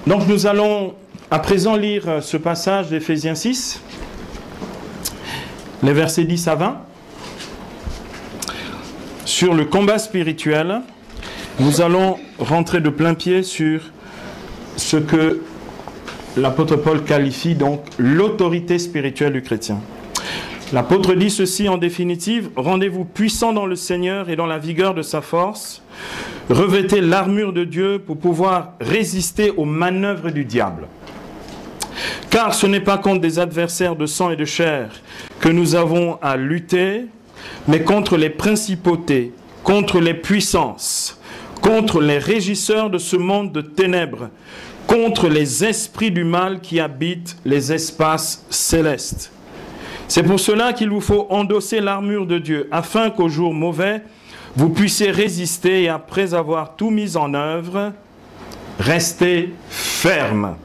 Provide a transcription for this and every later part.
Donc nous allons à présent lire ce passage d'Éphésiens 6, les versets 10 à 20, sur le combat spirituel. Nous allons rentrer de plein pied sur ce que l'apôtre Paul qualifie donc l'autorité spirituelle du chrétien. L'apôtre dit ceci en définitive: rendez-vous puissants dans le Seigneur et dans la vigueur de sa force. Revêtez l'armure de Dieu pour pouvoir résister aux manœuvres du diable. Car ce n'est pas contre des adversaires de sang et de chair que nous avons à lutter, mais contre les principautés, contre les puissances, contre les régisseurs de ce monde de ténèbres, contre les esprits du mal qui habitent les espaces célestes. C'est pour cela qu'il vous faut endosser l'armure de Dieu, afin qu'au jour mauvais, vous puissiez résister et après avoir tout mis en œuvre, restez ferme.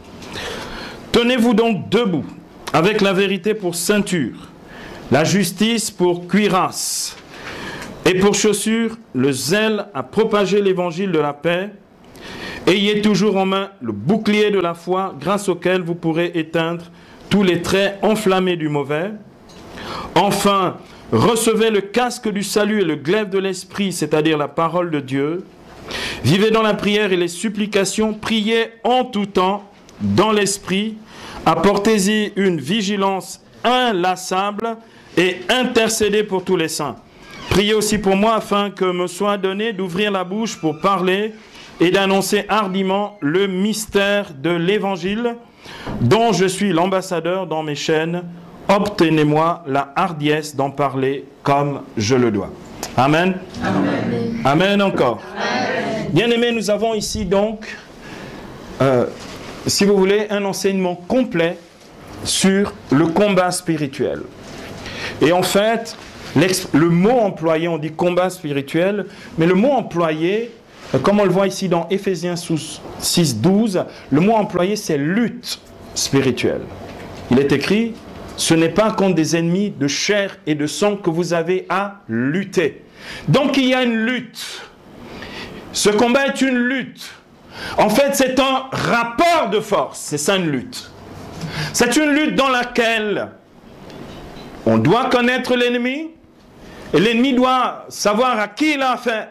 Tenez-vous donc debout, avec la vérité pour ceinture, la justice pour cuirasse, et pour chaussure, le zèle à propager l'évangile de la paix. Ayez toujours en main le bouclier de la foi, grâce auquel vous pourrez éteindre tous les traits enflammés du mauvais. Enfin, recevez le casque du salut et le glaive de l'esprit, c'est-à-dire la parole de Dieu. Vivez dans la prière et les supplications, priez en tout temps dans l'esprit, apportez-y une vigilance inlassable et intercédez pour tous les saints. Priez aussi pour moi afin que me soit donné d'ouvrir la bouche pour parler et d'annoncer hardiment le mystère de l'évangile dont je suis l'ambassadeur dans mes chaînes. Obtenez-moi la hardiesse d'en parler comme je le dois. Amen. Amen. Amen encore. Amen. Bien-aimés, nous avons ici donc, si vous voulez, un enseignement complet sur le combat spirituel. Et en fait, le mot employé, on dit combat spirituel, mais le mot employé, comme on le voit ici dans Éphésiens 6, 12, le mot employé c'est lutte spirituelle. Il est écrit: ce n'est pas contre des ennemis de chair et de sang que vous avez à lutter. Donc il y a une lutte. Ce combat est une lutte. En fait, c'est un rapport de force. C'est ça une lutte. C'est une lutte dans laquelle on doit connaître l'ennemi et l'ennemi doit savoir à qui il a affaire.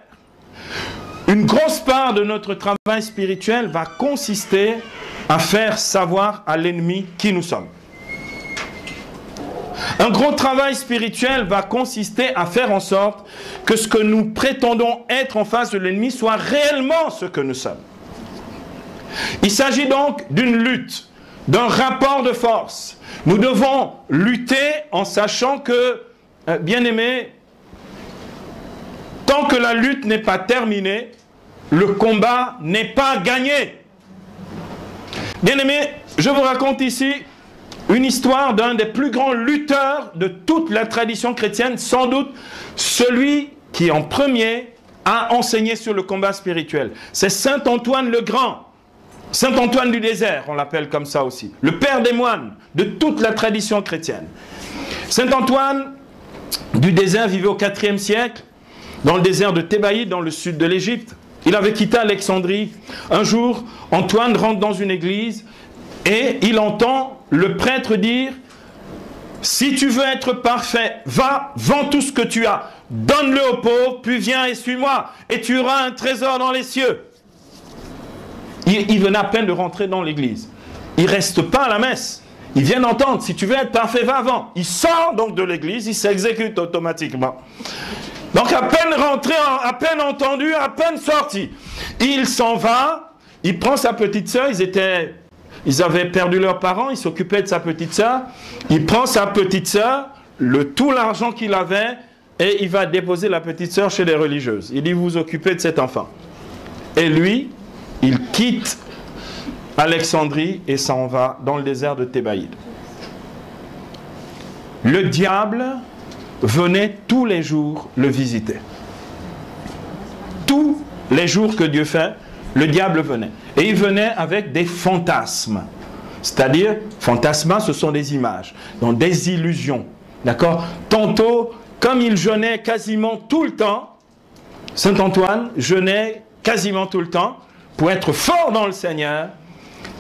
Une grosse part de notre travail spirituel va consister à faire savoir à l'ennemi qui nous sommes. Un gros travail spirituel va consister à faire en sorte que ce que nous prétendons être en face de l'ennemi soit réellement ce que nous sommes. Il s'agit donc d'une lutte, d'un rapport de force. Nous devons lutter en sachant que, bien-aimés, tant que la lutte n'est pas terminée, le combat n'est pas gagné. Bien-aimés, je vous raconte ici une histoire d'un des plus grands lutteurs de toute la tradition chrétienne, sans doute celui qui en premier a enseigné sur le combat spirituel. C'est Saint Antoine le Grand, Saint Antoine du désert, on l'appelle comme ça aussi, le père des moines de toute la tradition chrétienne. Saint Antoine du désert vivait au IVe siècle, dans le désert de Thébaïde, dans le sud de l'Égypte. Il avait quitté Alexandrie. Un jour, Antoine rentre dans une église et il entend le prêtre dire: si tu veux être parfait, va, vends tout ce que tu as, donne-le aux pauvres, puis viens et suis-moi, et tu auras un trésor dans les cieux. Il venait à peine de rentrer dans l'église. Il ne reste pas à la messe. Il vient d'entendre: si tu veux être parfait, va avant. Il sort donc de l'église, il s'exécute automatiquement. Donc à peine rentré, à peine entendu, à peine sorti. Il s'en va, il prend sa petite sœur, ils avaient perdu leurs parents, il s'occupait de sa petite sœur. Il prend sa petite sœur, tout l'argent qu'il avait, et il va déposer la petite sœur chez les religieuses. Il dit: vous vous occupez de cet enfant. Et lui, il quitte Alexandrie et s'en va dans le désert de Thébaïde. Le diable venait tous les jours le visiter. Tous les jours que Dieu fait, le diable venait. Et il venait avec des fantasmes. C'est-à-dire, fantasmas, ce sont des images, donc des illusions. D'accord? Tantôt, comme il jeûnait quasiment tout le temps, Saint Antoine jeûnait quasiment tout le temps, pour être fort dans le Seigneur,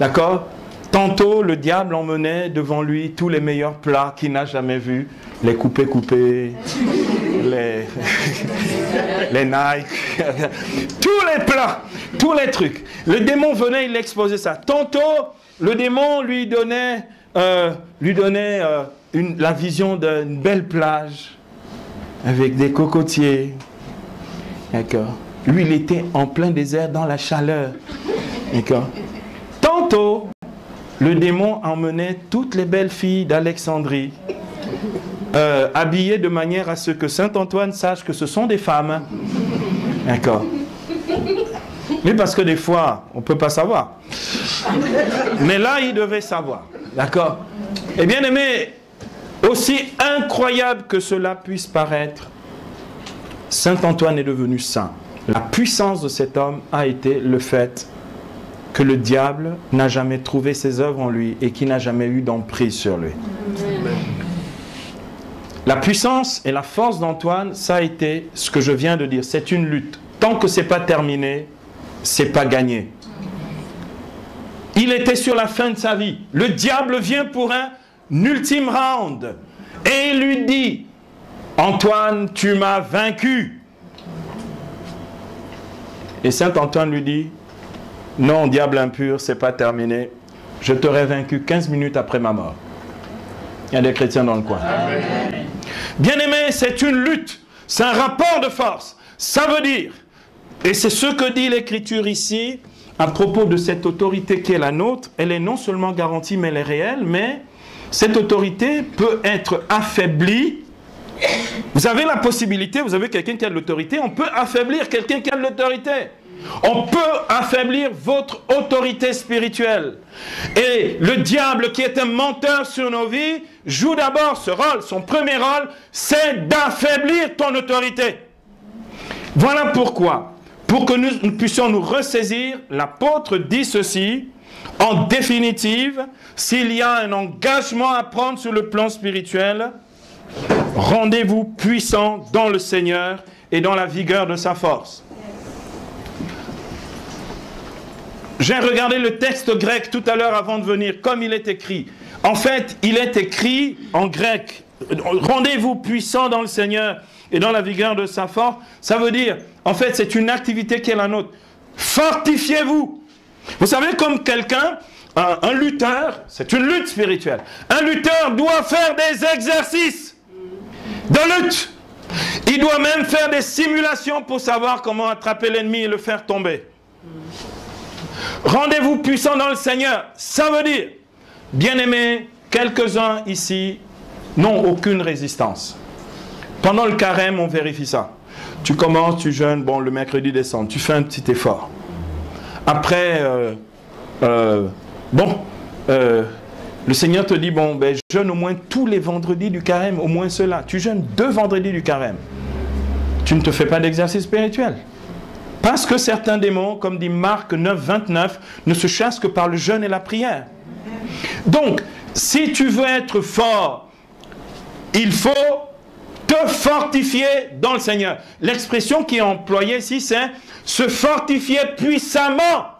D'accord? Tantôt, le diable emmenait devant lui tous les meilleurs plats qu'il n'a jamais vus. Les coupés, les Nike, tous les plats, tous les trucs. Le démon venait, il exposait ça. Tantôt, le démon lui donnait la vision d'une belle plage avec des cocotiers. D'accord? Lui, il était en plein désert dans la chaleur. D'accord? Tantôt, le démon emmenait toutes les belles filles d'Alexandrie, habillées de manière à ce que Saint Antoine sache que ce sont des femmes. D'accord? Mais parce que des fois, on ne peut pas savoir. Mais là, il devait savoir. D'accord? Et bien aimé, aussi incroyable que cela puisse paraître, Saint Antoine est devenu saint. La puissance de cet homme a été le fait que le diable n'a jamais trouvé ses œuvres en lui et qu'il n'a jamais eu d'emprise sur lui. La puissance et la force d'Antoine, ça a été ce que je viens de dire. C'est une lutte. Tant que ce n'est pas terminé, ce n'est pas gagné. Il était sur la fin de sa vie. Le diable vient pour un ultime round et il lui dit: Antoine, tu m'as vaincu. Et Saint Antoine lui dit: non, diable impur, c'est pas terminé. Je t'aurais vaincu 15 minutes après ma mort. Il y a des chrétiens dans le coin. Bien-aimé, c'est une lutte. C'est un rapport de force. Ça veut dire, et c'est ce que dit l'Écriture ici, à propos de cette autorité qui est la nôtre, elle est non seulement garantie, mais elle est réelle, mais cette autorité peut être affaiblie. Vous avez la possibilité, vous avez quelqu'un qui a de l'autorité, on peut affaiblir quelqu'un qui a de l'autorité. On peut affaiblir votre autorité spirituelle. Et le diable, qui est un menteur sur nos vies, joue d'abord ce rôle. Son premier rôle, c'est d'affaiblir ton autorité. Voilà pourquoi, pour que nous puissions nous ressaisir, l'apôtre dit ceci: en définitive, s'il y a un engagement à prendre sur le plan spirituel, rendez-vous puissants dans le Seigneur et dans la vigueur de sa force. J'ai regardé le texte grec tout à l'heure avant de venir, comme il est écrit. En fait, il est écrit en grec: rendez-vous puissants dans le Seigneur et dans la vigueur de sa force. Ça veut dire, en fait, c'est une activité qui est la nôtre. Fortifiez-vous. Vous savez, comme quelqu'un, un lutteur, c'est une lutte spirituelle. Un lutteur doit faire des exercices de lutte. Il doit même faire des simulations pour savoir comment attraper l'ennemi et le faire tomber. Rendez-vous puissants dans le Seigneur. Ça veut dire, bien-aimés, quelques-uns ici n'ont aucune résistance. Pendant le carême, on vérifie ça. Tu commences, tu jeûnes, bon, le mercredi décembre, tu fais un petit effort. Après, le Seigneur te dit, bon, ben, jeûne au moins tous les vendredis du carême, au moins cela. Tu jeûnes 2 vendredis du carême. Tu ne te fais pas d'exercice spirituel. Parce que certains démons, comme dit Marc 9, 29, ne se chassent que par le jeûne et la prière. Donc, si tu veux être fort, il faut te fortifier dans le Seigneur. L'expression qui est employée ici, c'est se fortifier puissamment.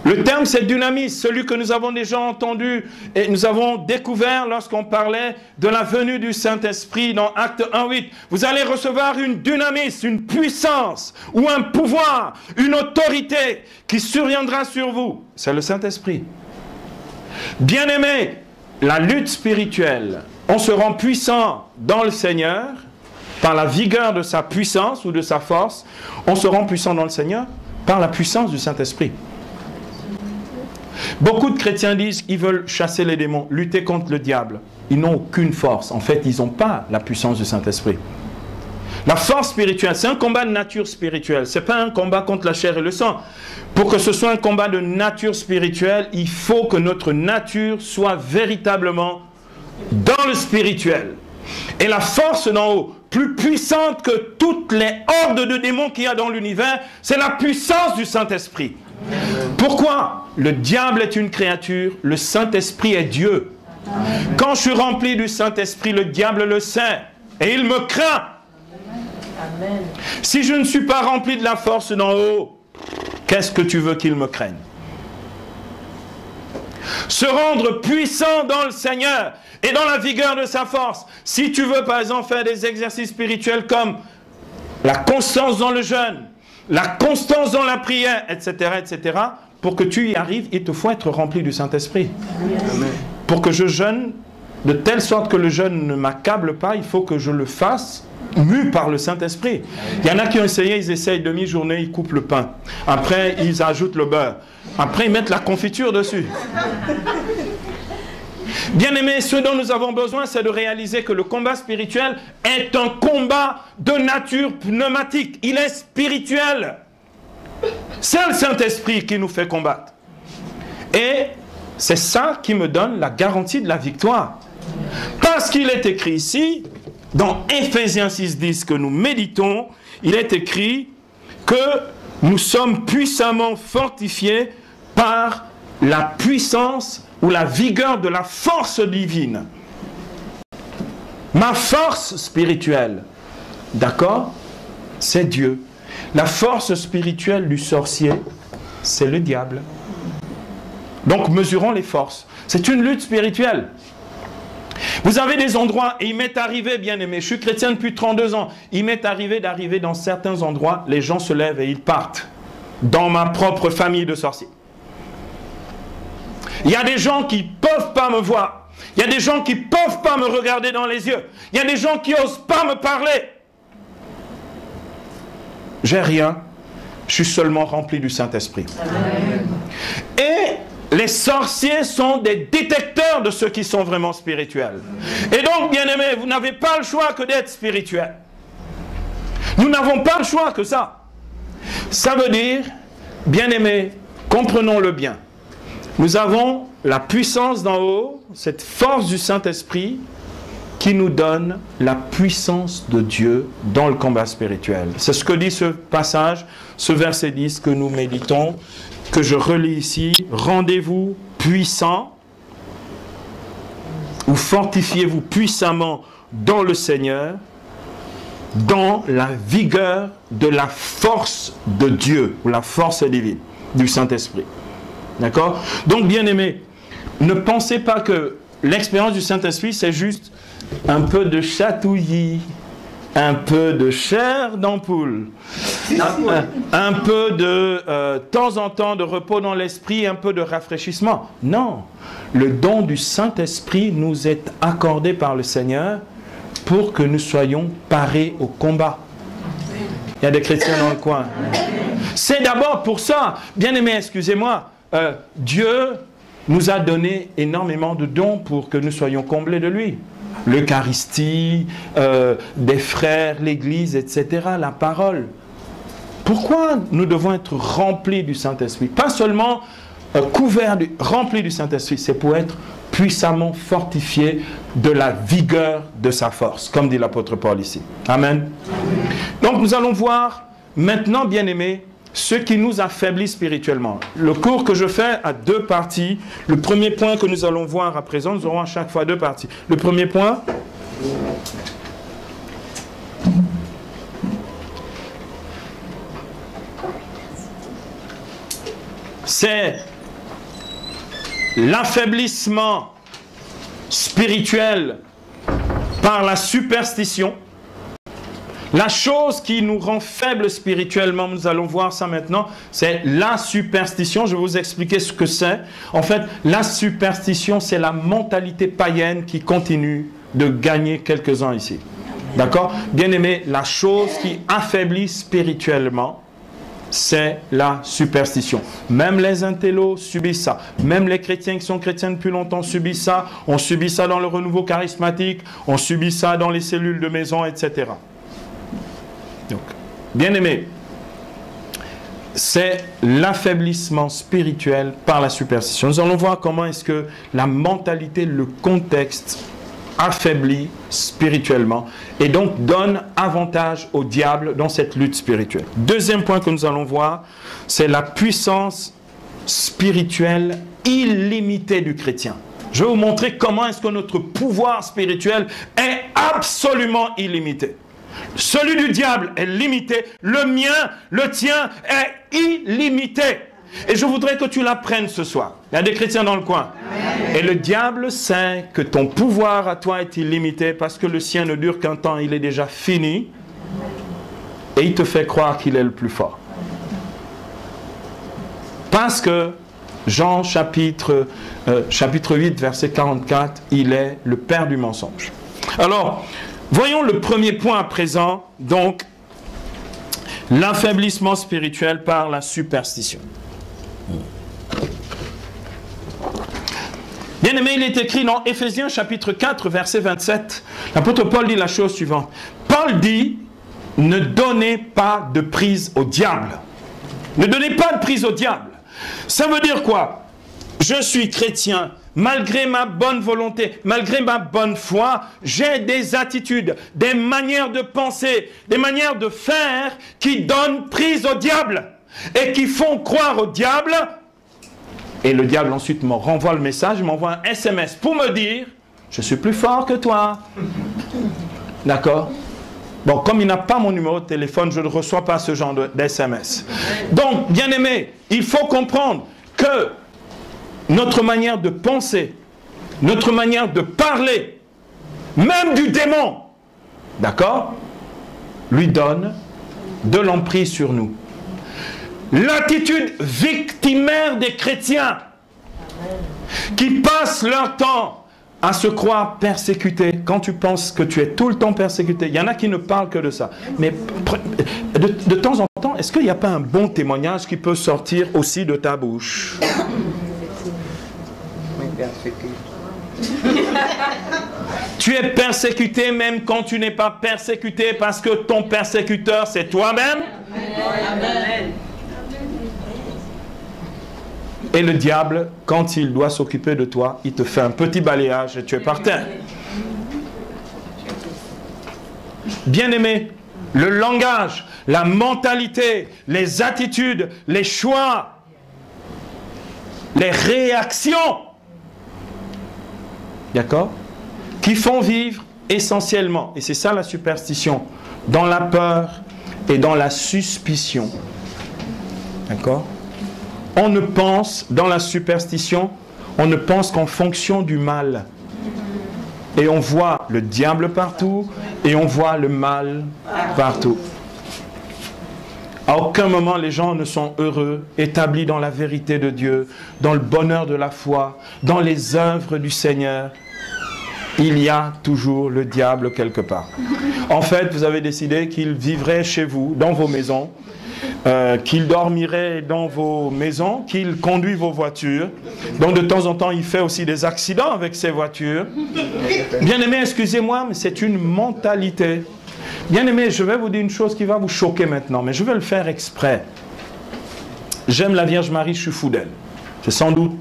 Le terme, c'est dynamis, celui que nous avons déjà entendu et nous avons découvert lorsqu'on parlait de la venue du Saint-Esprit dans Acte 1.8. Vous allez recevoir une dynamis, une puissance ou un pouvoir, une autorité qui surviendra sur vous. C'est le Saint-Esprit. Bien-aimés, la lutte spirituelle, on se rend puissant dans le Seigneur par la vigueur de sa puissance ou de sa force. On se rend puissant dans le Seigneur par la puissance du Saint-Esprit. Beaucoup de chrétiens disent qu'ils veulent chasser les démons, lutter contre le diable. Ils n'ont aucune force. En fait, ils n'ont pas la puissance du Saint-Esprit. La force spirituelle, c'est un combat de nature spirituelle. Ce n'est pas un combat contre la chair et le sang. Pour que ce soit un combat de nature spirituelle, il faut que notre nature soit véritablement dans le spirituel. Et la force d'en haut, plus puissante que toutes les hordes de démons qu'il y a dans l'univers, c'est la puissance du Saint-Esprit. Pourquoi? Le diable est une créature, le Saint-Esprit est Dieu. Quand je suis rempli du Saint-Esprit, le diable le sait et il me craint. Si je ne suis pas rempli de la force d'en haut, qu'est-ce que tu veux qu'il me craigne? Se rendre puissant dans le Seigneur et dans la vigueur de sa force. Si tu veux par exemple faire des exercices spirituels comme la constance dans le jeûne, la constance dans la prière, etc., etc., pour que tu y arrives, il te faut être rempli du Saint-Esprit. Pour que je jeûne de telle sorte que le jeûne ne m'accable pas, il faut que je le fasse mu par le Saint-Esprit. Il y en a qui ont essayé, ils essayent demi-journée, ils coupent le pain. Après, ils ajoutent le beurre. Après, ils mettent la confiture dessus. Bien-aimés, ce dont nous avons besoin, c'est de réaliser que le combat spirituel est un combat de nature pneumatique. Il est spirituel. C'est le Saint-Esprit qui nous fait combattre. Et c'est ça qui me donne la garantie de la victoire. Parce qu'il est écrit ici, dans Éphésiens 6:10 que nous méditons, il est écrit que nous sommes puissamment fortifiés par la puissance ou la vigueur de la force divine. Ma force spirituelle, d'accord, c'est Dieu. La force spirituelle du sorcier, c'est le diable. Donc mesurons les forces. C'est une lutte spirituelle. Vous avez des endroits, et il m'est arrivé, bien aimé, je suis chrétien depuis 32 ans, il m'est arrivé d'arriver dans certains endroits, les gens se lèvent et ils partent. Dans ma propre famille de sorciers. Il y a des gens qui ne peuvent pas me voir. Il y a des gens qui ne peuvent pas me regarder dans les yeux. Il y a des gens qui n'osent pas me parler. J'ai rien. Je suis seulement rempli du Saint-Esprit. Et les sorciers sont des détecteurs de ceux qui sont vraiment spirituels. Et donc, bien-aimés, vous n'avez pas le choix que d'être spirituel. Nous n'avons pas le choix que ça. Ça veut dire, bien-aimés, comprenons-le bien. Nous avons la puissance d'en haut, cette force du Saint-Esprit qui nous donne la puissance de Dieu dans le combat spirituel. C'est ce que dit ce passage, ce verset 10 que nous méditons, que je relis ici. Rendez-vous puissants, ou fortifiez-vous puissamment dans le Seigneur, dans la vigueur de la force de Dieu, ou la force divine, du Saint-Esprit. D'accord? Donc, bien-aimés, ne pensez pas que l'expérience du Saint-Esprit, c'est juste un peu de chatouillis, un peu de chair d'ampoule, un peu de temps en temps de repos dans l'esprit, un peu de rafraîchissement. Non, le don du Saint-Esprit nous est accordé par le Seigneur pour que nous soyons parés au combat. Il y a des chrétiens dans le coin. C'est d'abord pour ça, bien-aimés, excusez-moi, Dieu nous a donné énormément de dons pour que nous soyons comblés de lui. L'Eucharistie, des frères, l'Église, etc., la parole. Pourquoi nous devons être remplis du Saint-Esprit? Pas seulement couverts, remplis du Saint-Esprit, c'est pour être puissamment fortifiés de la vigueur de sa force, comme dit l'apôtre Paul ici. Amen. Donc nous allons voir maintenant, bien-aimés, ce qui nous affaiblit spirituellement. Le cours que je fais a deux parties. Le premier point que nous allons voir à présent, nous aurons à chaque fois deux parties. Le premier point, c'est l'affaiblissement spirituel par la superstition. La chose qui nous rend faibles spirituellement, nous allons voir ça maintenant, c'est la superstition. Je vais vous expliquer ce que c'est. En fait, la superstition, c'est la mentalité païenne qui continue de gagner quelques-uns ici. D'accord? Bien-aimé, la chose qui affaiblit spirituellement, c'est la superstition. Même les intellos subissent ça. Même les chrétiens qui sont chrétiens depuis longtemps subissent ça. On subit ça dans le renouveau charismatique. On subit ça dans les cellules de maison, etc. Donc, bien aimé, c'est l'affaiblissement spirituel par la superstition. Nous allons voir comment est-ce que la mentalité, le contexte affaiblit spirituellement et donc donne avantage au diable dans cette lutte spirituelle. Deuxième point que nous allons voir, c'est la puissance spirituelle illimitée du chrétien. Je vais vous montrer comment est-ce que notre pouvoir spirituel est absolument illimité. Celui du diable est limité, le mien, le tien est illimité. Et je voudrais que tu l'apprennes ce soir. Il y a des chrétiens dans le coin. Amen. Et le diable sait que ton pouvoir à toi est illimité parce que le sien ne dure qu'un temps, il est déjà fini. Et il te fait croire qu'il est le plus fort. Parce que Jean chapitre 8, verset 44, il est le père du mensonge. Alors, voyons le premier point à présent, donc, l'affaiblissement spirituel par la superstition. Bien aimé, il est écrit dans Éphésiens chapitre 4, verset 27, l'apôtre Paul dit la chose suivante. Paul dit, ne donnez pas de prise au diable. Ne donnez pas de prise au diable. Ça veut dire quoi? Je suis chrétien, malgré ma bonne volonté, malgré ma bonne foi, j'ai des attitudes, des manières de penser, des manières de faire qui donnent prise au diable et qui font croire au diable. Et le diable ensuite me renvoie le message, m'envoie un SMS pour me dire « Je suis plus fort que toi. » D'accord? Bon, comme il n'a pas mon numéro de téléphone, je ne reçois pas ce genre d'SMS. Donc, bien aimé, il faut comprendre que notre manière de penser, notre manière de parler, même du démon, d'accord, lui donne de l'emprise sur nous. L'attitude victimaire des chrétiens qui passent leur temps à se croire persécutés. Quand tu penses que tu es tout le temps persécuté, il y en a qui ne parlent que de ça. Mais de temps en temps, est-ce qu'il n'y a pas un bon témoignage qui peut sortir aussi de ta bouche? Tu es persécuté même quand tu n'es pas persécuté parce que ton persécuteur c'est toi-même. Amen. Et le diable, quand il doit s'occuper de toi, il te fait un petit balayage et tu es par terre. Bien-aimé, le langage, la mentalité, les attitudes, les choix, les réactions, d'accord, qui font vivre essentiellement, et c'est ça la superstition, dans la peur et dans la suspicion. D'accord? On ne pense, dans la superstition, on ne pense qu'en fonction du mal. Et on voit le diable partout, et on voit le mal partout. À aucun moment les gens ne sont heureux, établis dans la vérité de Dieu, dans le bonheur de la foi, dans les œuvres du Seigneur. Il y a toujours le diable quelque part. En fait, vous avez décidé qu'il vivrait chez vous, dans vos maisons, qu'il dormirait dans vos maisons, qu'il conduit vos voitures. Donc de temps en temps, il fait aussi des accidents avec ses voitures. Bien-aimé, excusez-moi, mais c'est une mentalité. Bien-aimé, je vais vous dire une chose qui va vous choquer maintenant, mais je vais le faire exprès. J'aime la Vierge Marie, je suis fou d'elle. C'est sans doute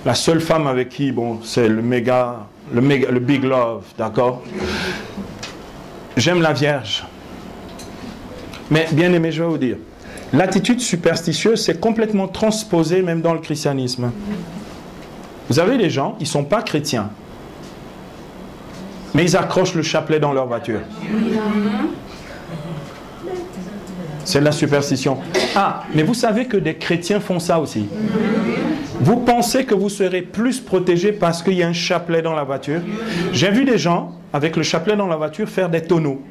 la seule femme avec qui, bon, c'est le big love, d'accord? J'aime la Vierge. Mais bien aimé, je vais vous dire, l'attitude superstitieuse, c'est complètement transposé même dans le christianisme. Vous avez des gens, ils ne sont pas chrétiens, mais ils accrochent le chapelet dans leur voiture. C'est de la superstition. Ah, mais vous savez que des chrétiens font ça aussi. Vous pensez que vous serez plus protégé parce qu'il y a un chapelet dans la voiture? J'ai vu des gens, avec le chapelet dans la voiture, faire des tonneaux.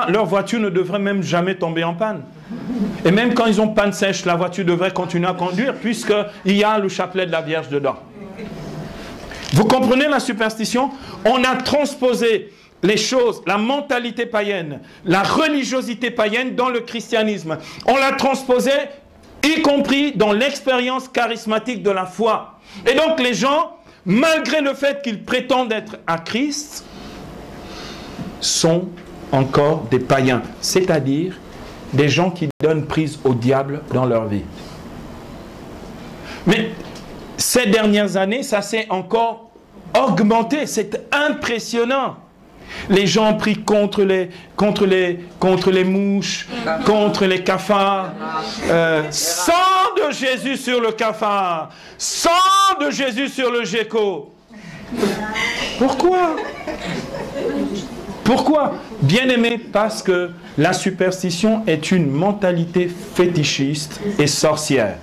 Leur voiture ne devrait même jamais tomber en panne. Et même quand ils ont panne sèche, la voiture devrait continuer à conduire puisqu'il y a le chapelet de la Vierge dedans. Vous comprenez la superstition? On a transposé les choses, la mentalité païenne, la religiosité païenne dans le christianisme. On l'a transposé, y compris dans l'expérience charismatique de la foi. Et donc les gens, malgré le fait qu'ils prétendent être à Christ, sont encore des païens, c'est-à-dire des gens qui donnent prise au diable dans leur vie. Mais ces dernières années, ça s'est encore augmenté, c'est impressionnant. Les gens prient contre les mouches, contre les cafards. Sang de Jésus sur le cafard, sang de Jésus sur le gecko. Pourquoi? Pourquoi? Bien aimé, parce que la superstition est une mentalité fétichiste et sorcière.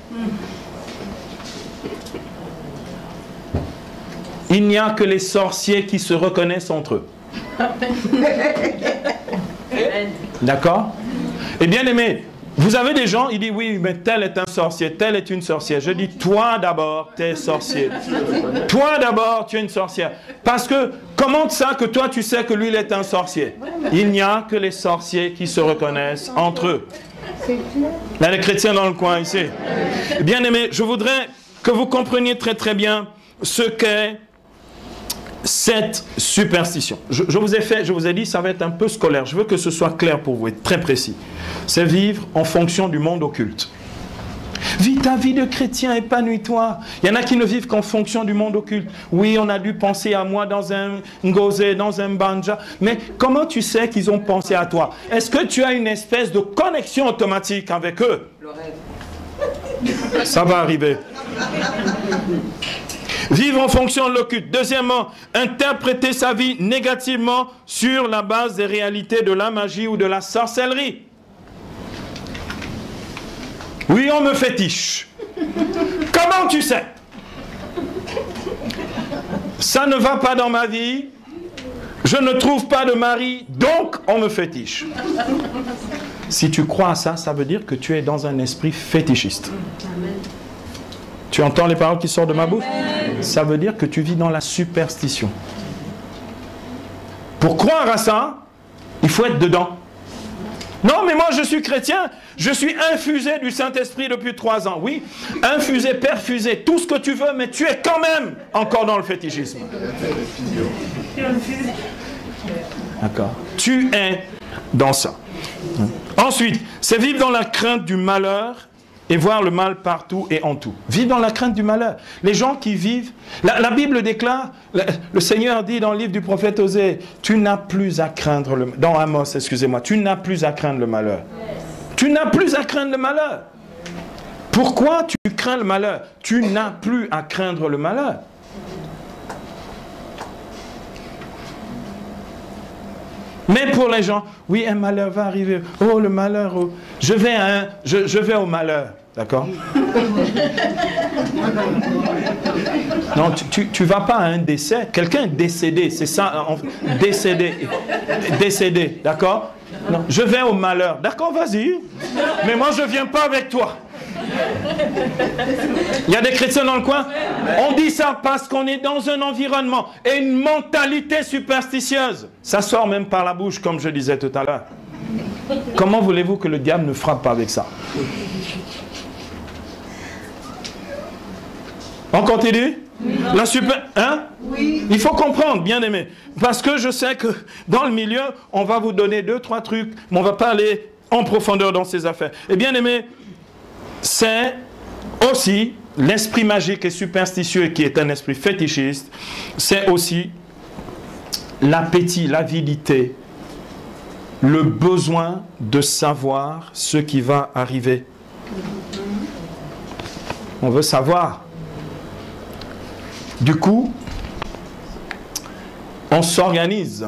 Il n'y a que les sorciers qui se reconnaissent entre eux. D'accord? Et bien aimé, vous avez des gens, ils disent oui, mais tel est un sorcier, tel est une sorcière. Je dis, toi d'abord, tu es sorcier. Toi d'abord, tu es une sorcière. Parce que, comment ça que toi tu sais que lui il est un sorcier? Il n'y a que les sorciers qui se reconnaissent entre eux. Il y a des chrétiens dans le coin ici. Bien aimé, je voudrais que vous compreniez très très bien ce qu'est cette superstition. Je vous ai dit, ça va être un peu scolaire. Je veux que ce soit clair pour vous et très précis. C'est vivre en fonction du monde occulte. Vis ta vie de chrétien, épanouis-toi. Il y en a qui ne vivent qu'en fonction du monde occulte. Oui, on a dû penser à moi dans un ngosé, dans un banja. Mais comment tu sais qu'ils ont pensé à toi? Est-ce que tu as une espèce de connexion automatique avec eux? Ça va arriver. Vivre en fonction de l'occulte. Deuxièmement, interpréter sa vie négativement sur la base des réalités de la magie ou de la sorcellerie. Oui, on me fétiche. Comment tu sais? Ça ne va pas dans ma vie. Je ne trouve pas de mari, donc on me fétiche. Si tu crois à ça, ça veut dire que tu es dans un esprit fétichiste. Tu entends les paroles qui sortent de ma bouche? Ça veut dire que tu vis dans la superstition. Pour croire à ça, il faut être dedans. Non, mais moi je suis chrétien, je suis infusé du Saint-Esprit depuis 3 ans. Oui, infusé, perfusé, tout ce que tu veux, mais tu es quand même encore dans le fétichisme. D'accord. Tu es dans ça. Ensuite, c'est vivre dans la crainte du malheur et voir le mal partout et en tout. Vivre dans la crainte du malheur. Les gens qui vivent... La Bible déclare, le Seigneur dit dans le livre du prophète Osée, tu n'as plus à craindre le... Dans Amos, excusez-moi, tu n'as plus à craindre le malheur. Tu n'as plus à craindre le malheur. Pourquoi tu crains le malheur? Tu n'as plus à craindre le malheur. Mais pour les gens, oui, un malheur va arriver. Oh, le malheur. Oh. Je vais au malheur. D'accord? Non, tu vas pas à un décès. Quelqu'un est décédé. C'est ça. Décédé. Décédé. D'accord? Non, je vais au malheur. D'accord, vas-y. Mais moi, je ne viens pas avec toi. Il y a des chrétiens dans le coin. On dit ça parce qu'on est dans un environnement et une mentalité superstitieuse. Ça sort même par la bouche, comme je disais tout à l'heure. Comment voulez-vous que le diable ne frappe pas avec ça? On continue? Oui. La super... Hein? Oui. Il faut comprendre, bien aimé. Parce que je sais que dans le milieu, on va vous donner 2-3 trucs, mais on ne va pas aller en profondeur dans ces affaires. Et bien aimé, c'est aussi l'esprit magique et superstitieux qui est un esprit fétichiste. C'est aussi l'appétit, l'avidité, le besoin de savoir ce qui va arriver. On veut savoir. Du coup, on s'organise.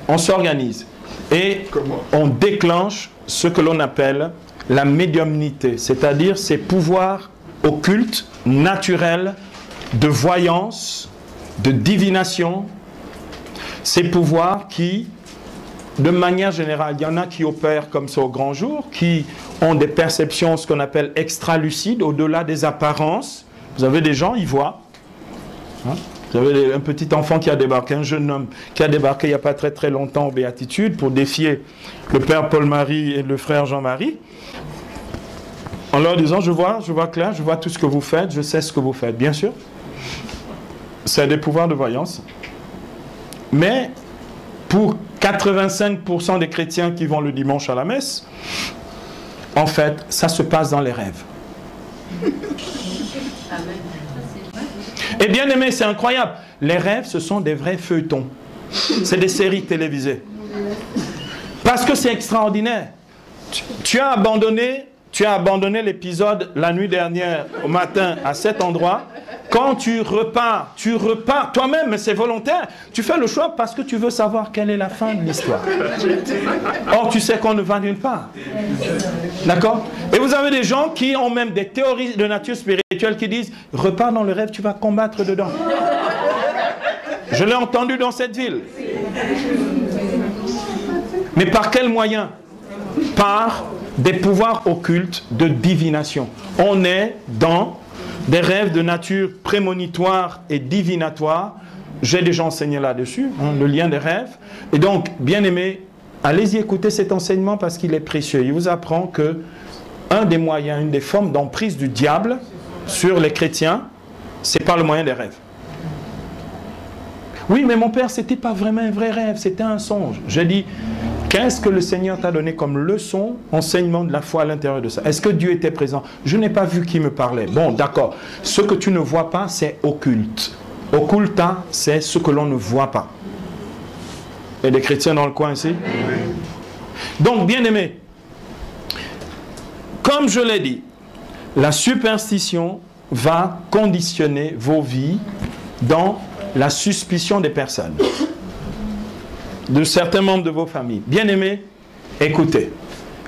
On s'organise. Et on déclenche ce que l'on appelle la médiumnité, c'est-à-dire ces pouvoirs occultes, naturels, de voyance, de divination, ces pouvoirs qui, de manière générale, il y en a qui opèrent comme ça au grand jour, qui ont des perceptions, ce qu'on appelle extra-lucides, au-delà des apparences. Vous avez des gens, ils voient. Hein? Vous avez un petit enfant qui a débarqué, un jeune homme qui a débarqué il n'y a pas très très longtemps en béatitude pour défier le père Paul-Marie et le frère Jean-Marie, en leur disant, je vois clair, je vois tout ce que vous faites, je sais ce que vous faites. Bien sûr, c'est des pouvoirs de voyance. Mais pour 85% des chrétiens qui vont le dimanche à la messe, en fait, ça se passe dans les rêves. Et bien aimé, c'est incroyable. Les rêves, ce sont des vrais feuilletons. C'est des séries télévisées. Parce que c'est extraordinaire. Tu as abandonné l'épisode la nuit dernière au matin à cet endroit Quand tu repars toi-même, mais c'est volontaire. Tu fais le choix parce que tu veux savoir quelle est la fin de l'histoire. Or, tu sais qu'on ne va nulle part. D'accord? Et vous avez des gens qui ont même des théories de nature spirituelle qui disent, repars dans le rêve, tu vas combattre dedans. Je l'ai entendu dans cette ville. Mais par quel moyen? Par des pouvoirs occultes de divination. On est dans des rêves de nature prémonitoire et divinatoire. J'ai déjà enseigné là-dessus, le lien des rêves. Et donc, bien aimé, allez-y écouter cet enseignement parce qu'il est précieux. Il vous apprend que un des moyens, une des formes d'emprise du diable sur les chrétiens, c'est par le moyen des rêves. Oui, mais mon père, c'était pas vraiment un vrai rêve, c'était un songe. J'ai dit, qu'est-ce que le Seigneur t'a donné comme leçon, enseignement de la foi à l'intérieur de ça? Est-ce que Dieu était présent? Je n'ai pas vu qui me parlait. Bon, d'accord. Ce que tu ne vois pas, c'est occulte. Occulta, c'est ce que l'on ne voit pas. Il y a des chrétiens dans le coin ici? Donc, bien aimé, comme je l'ai dit, la superstition va conditionner vos vies dans la suspicion des personnes, de certains membres de vos familles. Bien-aimés, écoutez,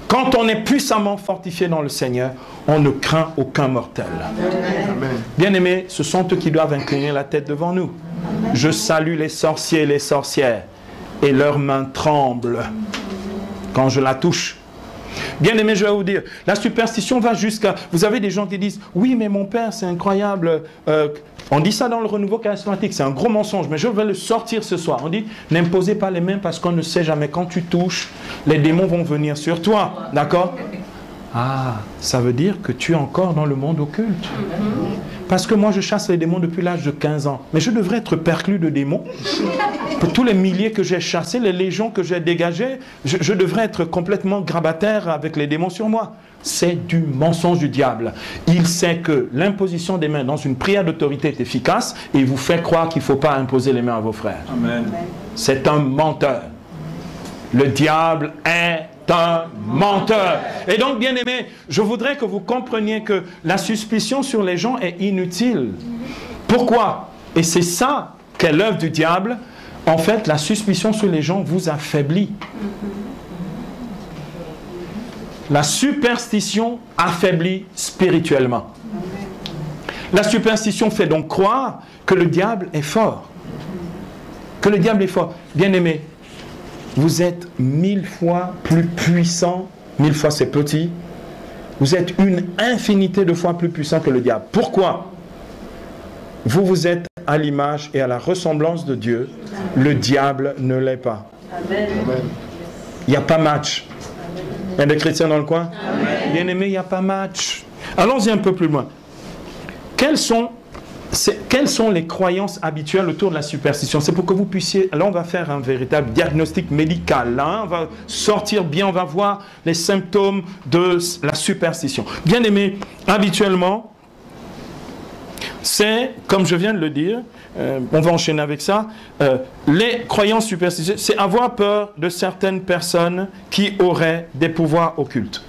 quand on est puissamment fortifié dans le Seigneur, on ne craint aucun mortel. Bien-aimés, ce sont eux qui doivent incliner la tête devant nous. Je salue les sorciers et les sorcières, et leurs mains tremblent quand je la touche. Bien-aimé, je vais vous dire, la superstition va jusqu'à... Vous avez des gens qui disent, oui, mais mon père, c'est incroyable. On dit ça dans le renouveau charismatique, c'est un gros mensonge, mais je vais le sortir ce soir. On dit, n'imposez pas les mains parce qu'on ne sait jamais. Quand tu touches, les démons vont venir sur toi. D'accord? Ah, ça veut dire que tu es encore dans le monde occulte. Parce que moi, je chasse les démons depuis l'âge de 15 ans. Mais je devrais être perclus de démons. Pour tous les milliers que j'ai chassés, les légions que j'ai dégagées, je devrais être complètement grabataire avec les démons sur moi. C'est du mensonge du diable. Il sait que l'imposition des mains dans une prière d'autorité est efficace et il vous fait croire qu'il ne faut pas imposer les mains à vos frères. Amen. C'est un menteur. Le diable est un menteur. Et donc, bien aimé, je voudrais que vous compreniez que la suspicion sur les gens est inutile. Pourquoi? Et c'est ça qu'est l'œuvre du diable. En fait, la suspicion sur les gens vous affaiblit. La superstition affaiblit spirituellement. La superstition fait donc croire que le diable est fort. Que le diable est fort. Bien aimé, vous êtes 1000 fois plus puissant. 1000 fois c'est petit. Vous êtes une infinité de fois plus puissant que le diable. Pourquoi? Vous êtes à l'image et à la ressemblance de Dieu. Le diable ne l'est pas. Il n'y a pas match. Il y a des chrétiens dans le coin? Bien aimé, il n'y a pas match. Allons-y un peu plus loin. Quelles sont les croyances habituelles autour de la superstition? C'est pour que vous puissiez... Là, on va faire un véritable diagnostic médical. Là, on va sortir bien, on va voir les symptômes de la superstition. Bien aimé, habituellement, c'est, comme je viens de le dire, on va enchaîner avec ça, les croyances superstitieuses, c'est avoir peur de certaines personnes qui auraient des pouvoirs occultes.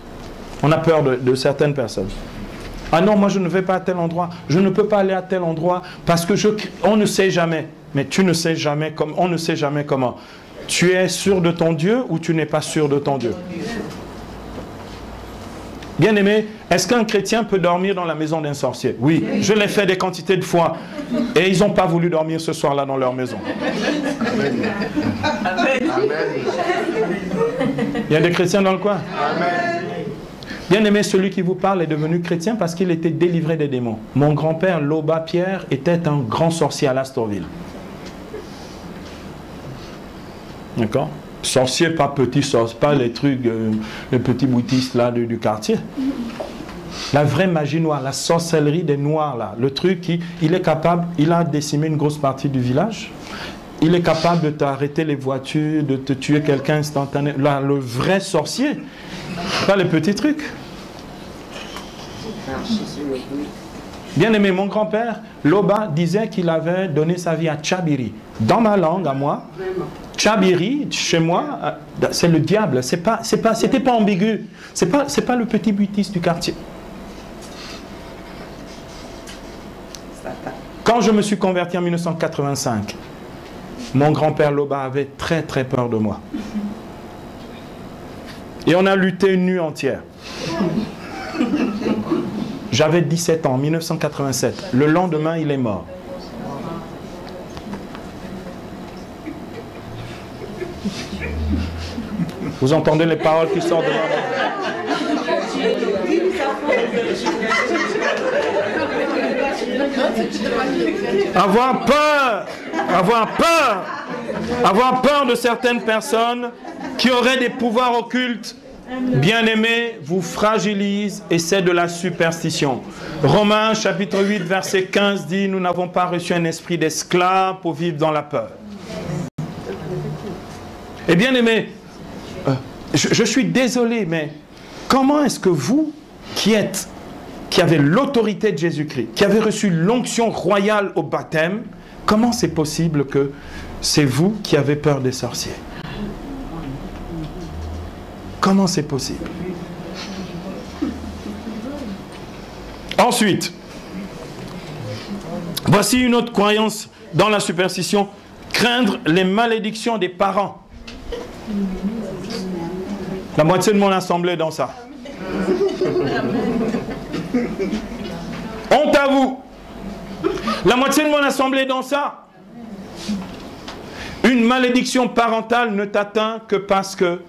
On a peur de certaines personnes. Ah non, moi je ne vais pas à tel endroit, je ne peux pas aller à tel endroit parce que on ne sait jamais. Mais tu ne sais jamais comment, on ne sait jamais comment. Tu es sûr de ton Dieu ou tu n'es pas sûr de ton Dieu? Bien aimé, est-ce qu'un chrétien peut dormir dans la maison d'un sorcier? Oui, je l'ai fait des quantités de fois. Et ils n'ont pas voulu dormir ce soir-là dans leur maison. Amen. Il y a des chrétiens dans le coin? Amen. Bien aimé, celui qui vous parle est devenu chrétien parce qu'il était délivré des démons. Mon grand-père, Loba Pierre, était un grand sorcier à l'Astorville. D'accord? Sorcier, pas petit sorcier, pas les trucs, les petits boutistes là du quartier. La vraie magie noire, la sorcellerie des noirs là. Le truc il est capable, il a décimé une grosse partie du village. Il est capable de t'arrêter les voitures, de te tuer quelqu'un instantanément. Là, le vrai sorcier, pas les petits trucs. Bien aimé, mon grand-père, Loba, disait qu'il avait donné sa vie à Tchabiri. Dans ma langue, à moi, Tchabiri, chez moi, c'est le diable. C'était pas ambigu. C'est pas le petit butiste du quartier. Satan. Quand je me suis converti en 1985, mon grand-père Loba avait très très peur de moi. Et on a lutté une nuit entière. J'avais 17 ans, en 1987. Le lendemain, il est mort. Vous entendez les paroles qui sortent de ma bouche. Avoir peur de certaines personnes qui auraient des pouvoirs occultes, bien-aimés, vous fragilise et c'est de la superstition. Romains chapitre 8 verset 15 dit, nous n'avons pas reçu un esprit d'esclave pour vivre dans la peur. Et bien-aimés, je suis désolé, mais comment est-ce que vous, qui avez l'autorité de Jésus-Christ, qui avez reçu l'onction royale au baptême, comment c'est possible que c'est vous qui avez peur des sorciers? Comment c'est possible? Ensuite, voici une autre croyance dans la superstition, craindre les malédictions des parents. La moitié de mon assemblée est dans ça. Honte à vous. La moitié de mon assemblée est dans ça. Une malédiction parentale ne t'atteint que parce que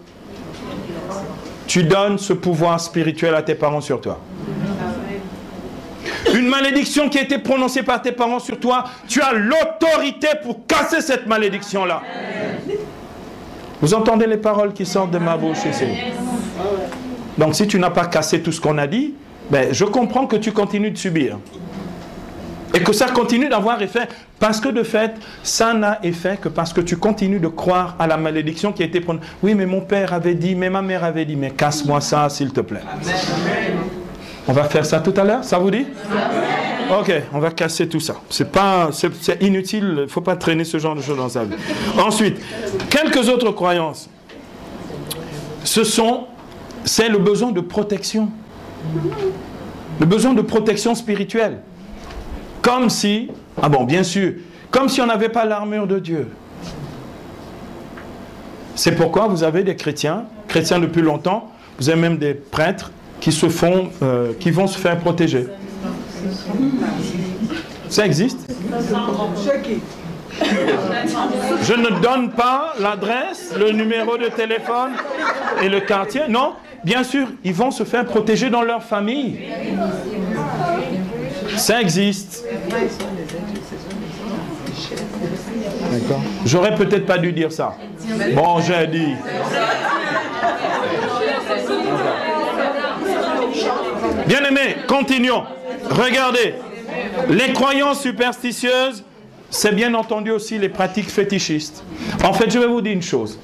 tu donnes ce pouvoir spirituel à tes parents sur toi. Une malédiction qui a été prononcée par tes parents sur toi, tu as l'autorité pour casser cette malédiction-là. Vous entendez les paroles qui sortent de ma bouche ici? Donc si tu n'as pas cassé tout ce qu'on a dit, ben, je comprends que tu continues de subir. Et que ça continue d'avoir effet. Parce que de fait, ça n'a effet que parce que tu continues de croire à la malédiction qui a été prononcée. Oui, mais mon père avait dit, mais ma mère avait dit, mais casse-moi ça, s'il te plaît. On va faire ça tout à l'heure, ça vous dit? Ok, on va casser tout ça. C'est inutile, il ne faut pas traîner ce genre de choses dans sa vie. Ensuite, quelques autres croyances. C'est le besoin de protection. Le besoin de protection spirituelle. Comme si, bien sûr, comme si on n'avait pas l'armure de Dieu. C'est pourquoi vous avez des chrétiens depuis longtemps, vous avez même des prêtres qui vont se faire protéger. Ça existe? Je ne donne pas l'adresse, le numéro de téléphone et le quartier. Non, bien sûr, ils vont se faire protéger dans leur famille. Ça existe. D'accord. J'aurais peut-être pas dû dire ça. Bon, j'ai dit. Bien-aimés, continuons. Regardez. Les croyances superstitieuses, c'est bien entendu aussi les pratiques fétichistes. En fait, je vais vous dire une chose.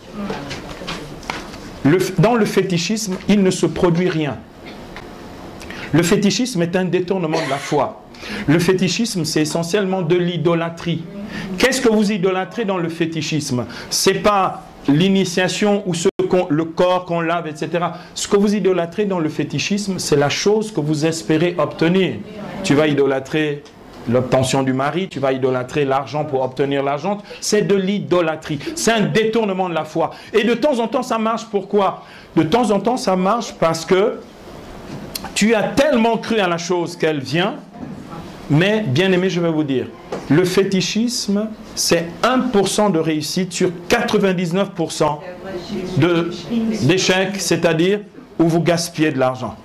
Dans le fétichisme, il ne se produit rien. Le fétichisme est un détournement de la foi. Le fétichisme, c'est essentiellement de l'idolâtrie. Qu'est-ce que vous idolâtrez dans le fétichisme? Ce n'est pas l'initiation ou le corps qu'on lave, etc. Ce que vous idolâtrez dans le fétichisme, c'est la chose que vous espérez obtenir. Tu vas idolâtrer l'obtention du mari, tu vas idolâtrer l'argent pour obtenir l'argent. C'est de l'idolâtrie. C'est un détournement de la foi. Et de temps en temps, ça marche. Pourquoi? De temps en temps, ça marche parce que tu as tellement cru à la chose qu'elle vient. Mais, bien aimé, je vais vous dire, le fétichisme, c'est 1% de réussite sur 99% d'échecs, c'est-à-dire où vous gaspillez de l'argent.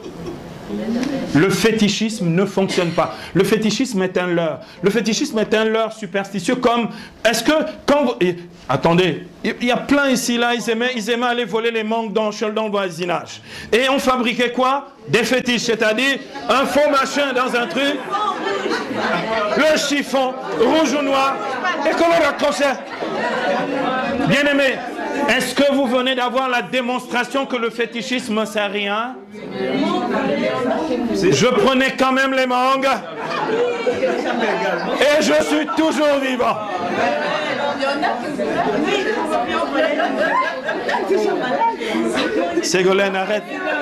Le fétichisme ne fonctionne pas. Le fétichisme est un leurre. Le fétichisme est un leurre superstitieux comme... Est-ce que... quand vous, attendez, il y a plein ici, là, ils aimaient aller voler les mangues dans le voisinage. Et on fabriquait quoi? Des fétiches, c'est-à-dire un faux machin dans un truc, le chiffon, rouge ou noir, et qu'on le raccrochait. Bien aimé, est-ce que vous venez d'avoir la démonstration que le fétichisme ne sert à rien? Je prenais quand même les mangues et je suis toujours vivant. Ségolène,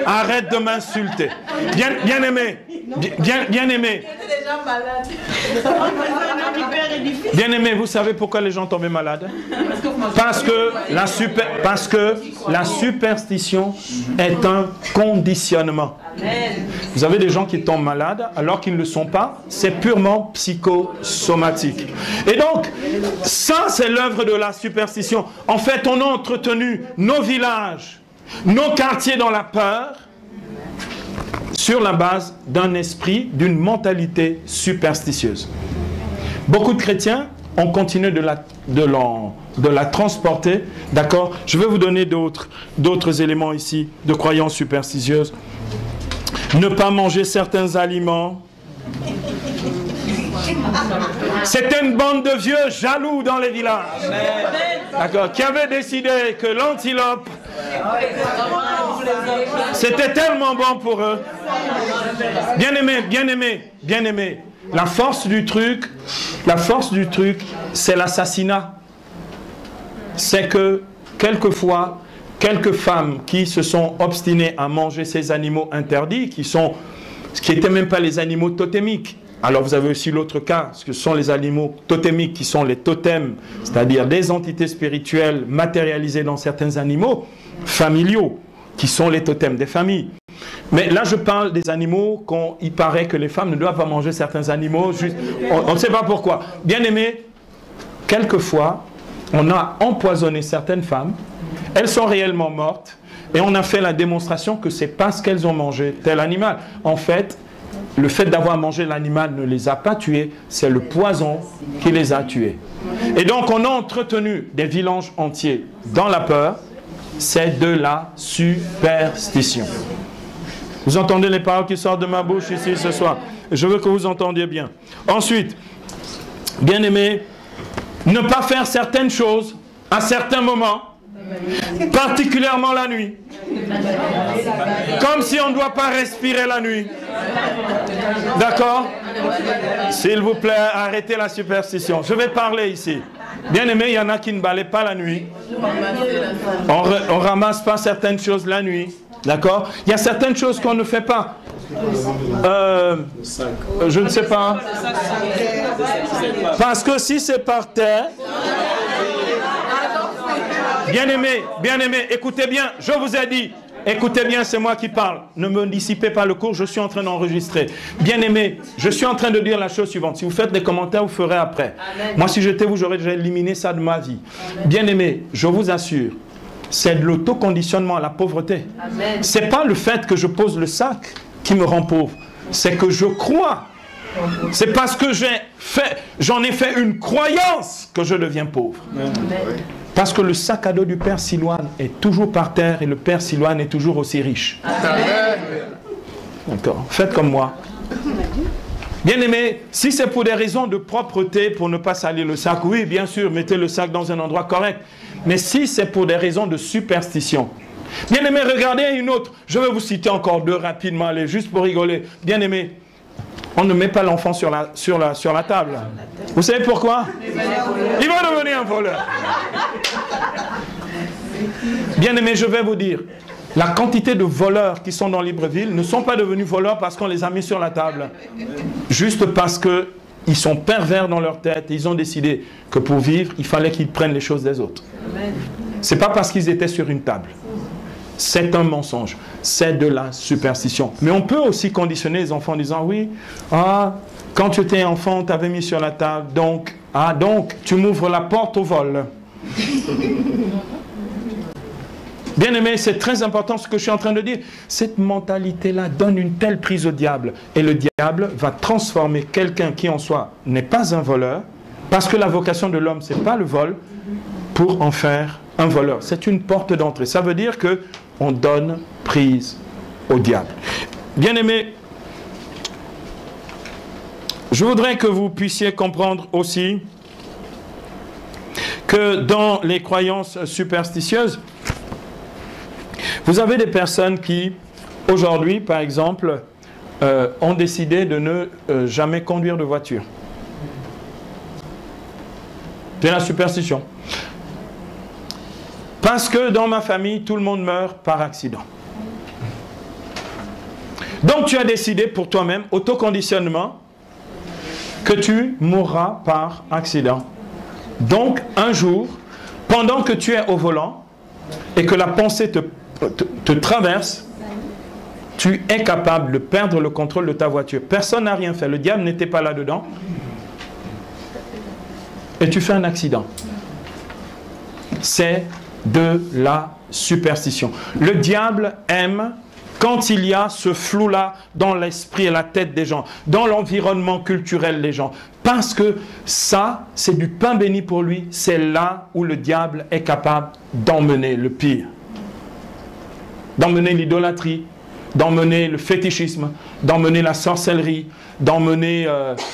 arrête de m'insulter. Bien aimé, Bien aimé, vous savez pourquoi les gens tombent malades? Parce que la superstition est un conditionnement. Vous avez des gens qui tombent malades alors qu'ils ne le sont pas. C'est purement psychosomatique. Et donc, ça c'est l'œuvre de la superstition. En fait, on a entretenu nos villages, nos quartiers dans la peur, sur la base d'un esprit, d'une mentalité superstitieuse. Beaucoup de chrétiens ont continué de la transporter, d'accord? Je vais vous donner d'autres éléments ici de croyances superstitieuses. Ne pas manger certains aliments. C'était une bande de vieux jaloux dans les villages, d'accord, qui avaient décidé que l'antilope, c'était tellement bon pour eux. Bien aimé, la force du truc, c'est l'assassinat. C'est que, quelquefois, quelques femmes qui se sont obstinées à manger ces animaux interdits, qui n'étaient même pas les animaux totémiques. Alors vous avez aussi l'autre cas, ce sont les animaux totémiques qui sont les totems, c'est-à-dire des entités spirituelles matérialisées dans certains animaux familiaux, qui sont les totems des familles. Mais là je parle des animaux il paraît que les femmes ne doivent pas manger certains animaux, on ne sait pas pourquoi. Bien aimé, quelquefois on a empoisonné certaines femmes, elles sont réellement mortes, et on a fait la démonstration que c'est parce qu'elles ont mangé tel animal. En fait, le fait d'avoir mangé l'animal ne les a pas tués, c'est le poison qui les a tués. Et donc on a entretenu des villages entiers dans la peur, c'est de la superstition. Vous entendez les paroles qui sortent de ma bouche ici ce soir? Je veux que vous entendiez bien. Ensuite, bien aimé, ne pas faire certaines choses à certains moments, particulièrement la nuit. Comme si on ne doit pas respirer la nuit. D'accord? S'il vous plaît, arrêtez la superstition. Je vais parler ici. Bien aimé, il y en a qui ne balaient pas la nuit. On ne ramasse pas certaines choses la nuit. D'accord? Il y a certaines choses qu'on ne fait pas. Je ne sais pas. Parce que si c'est par terre... Bien aimé, écoutez bien, je vous ai dit, écoutez bien, c'est moi qui parle. Ne me dissipez pas le cours, je suis en train d'enregistrer. Bien aimé, je suis en train de dire la chose suivante. Si vous faites des commentaires, vous ferez après. Amen. Moi, si j'étais vous, j'aurais déjà éliminé ça de ma vie. Bien aimé, je vous assure, c'est de l'autoconditionnement à la pauvreté. Ce n'est pas le fait que je pose le sac qui me rend pauvre. C'est que je crois. C'est parce que j'en ai fait une croyance que je deviens pauvre. Amen. Parce que le sac à dos du Père Silouane est toujours par terre et le Père Silouane est toujours aussi riche. D'accord. Faites comme moi. Bien aimé, si c'est pour des raisons de propreté, pour ne pas salir le sac, oui, bien sûr, mettez le sac dans un endroit correct. Mais si c'est pour des raisons de superstition, bien aimé, regardez une autre. Je vais vous citer encore deux rapidement, allez, juste pour rigoler. Bien aimé, on ne met pas l'enfant sur la table. Vous savez pourquoi? Il va devenir un voleur. Bien aimé, je vais vous dire, la quantité de voleurs qui sont dans Libreville ne sont pas devenus voleurs parce qu'on les a mis sur la table. Juste parce qu'ils sont pervers dans leur tête et ils ont décidé que pour vivre, il fallait qu'ils prennent les choses des autres. Ce n'est pas parce qu'ils étaient sur une table. C'est un mensonge, c'est de la superstition. Mais on peut aussi conditionner les enfants en disant, oui, quand tu étais enfant, on t'avait mis sur la table, donc tu m'ouvres la porte au vol. Bien aimé, c'est très important ce que je suis en train de dire. Cette mentalité-là donne une telle prise au diable. Et le diable va transformer quelqu'un qui en soi n'est pas un voleur, parce que la vocation de l'homme, ce n'est pas le vol, pour en faire un voleur. C'est une porte d'entrée. Ça veut dire que on donne prise au diable. Bien aimé, je voudrais que vous puissiez comprendre aussi que dans les croyances superstitieuses, vous avez des personnes qui, aujourd'hui, par exemple, ont décidé de ne jamais conduire de voiture. C'est la superstition. Parce que dans ma famille, tout le monde meurt par accident. Donc tu as décidé pour toi-même, autoconditionnement, que tu mourras par accident. Donc, un jour, pendant que tu es au volant et que la pensée te traverse, tu es capable de perdre le contrôle de ta voiture. Personne n'a rien fait. Le diable n'était pas là-dedans. Et tu fais un accident. C'est de la superstition. Le diable aime quand il y a ce flou-là dans l'esprit et la tête des gens, dans l'environnement culturel des gens. Parce que ça, c'est du pain béni pour lui. C'est là où le diable est capable d'emmener le pire. D'emmener l'idolâtrie, d'emmener le fétichisme, d'emmener la sorcellerie, d'emmener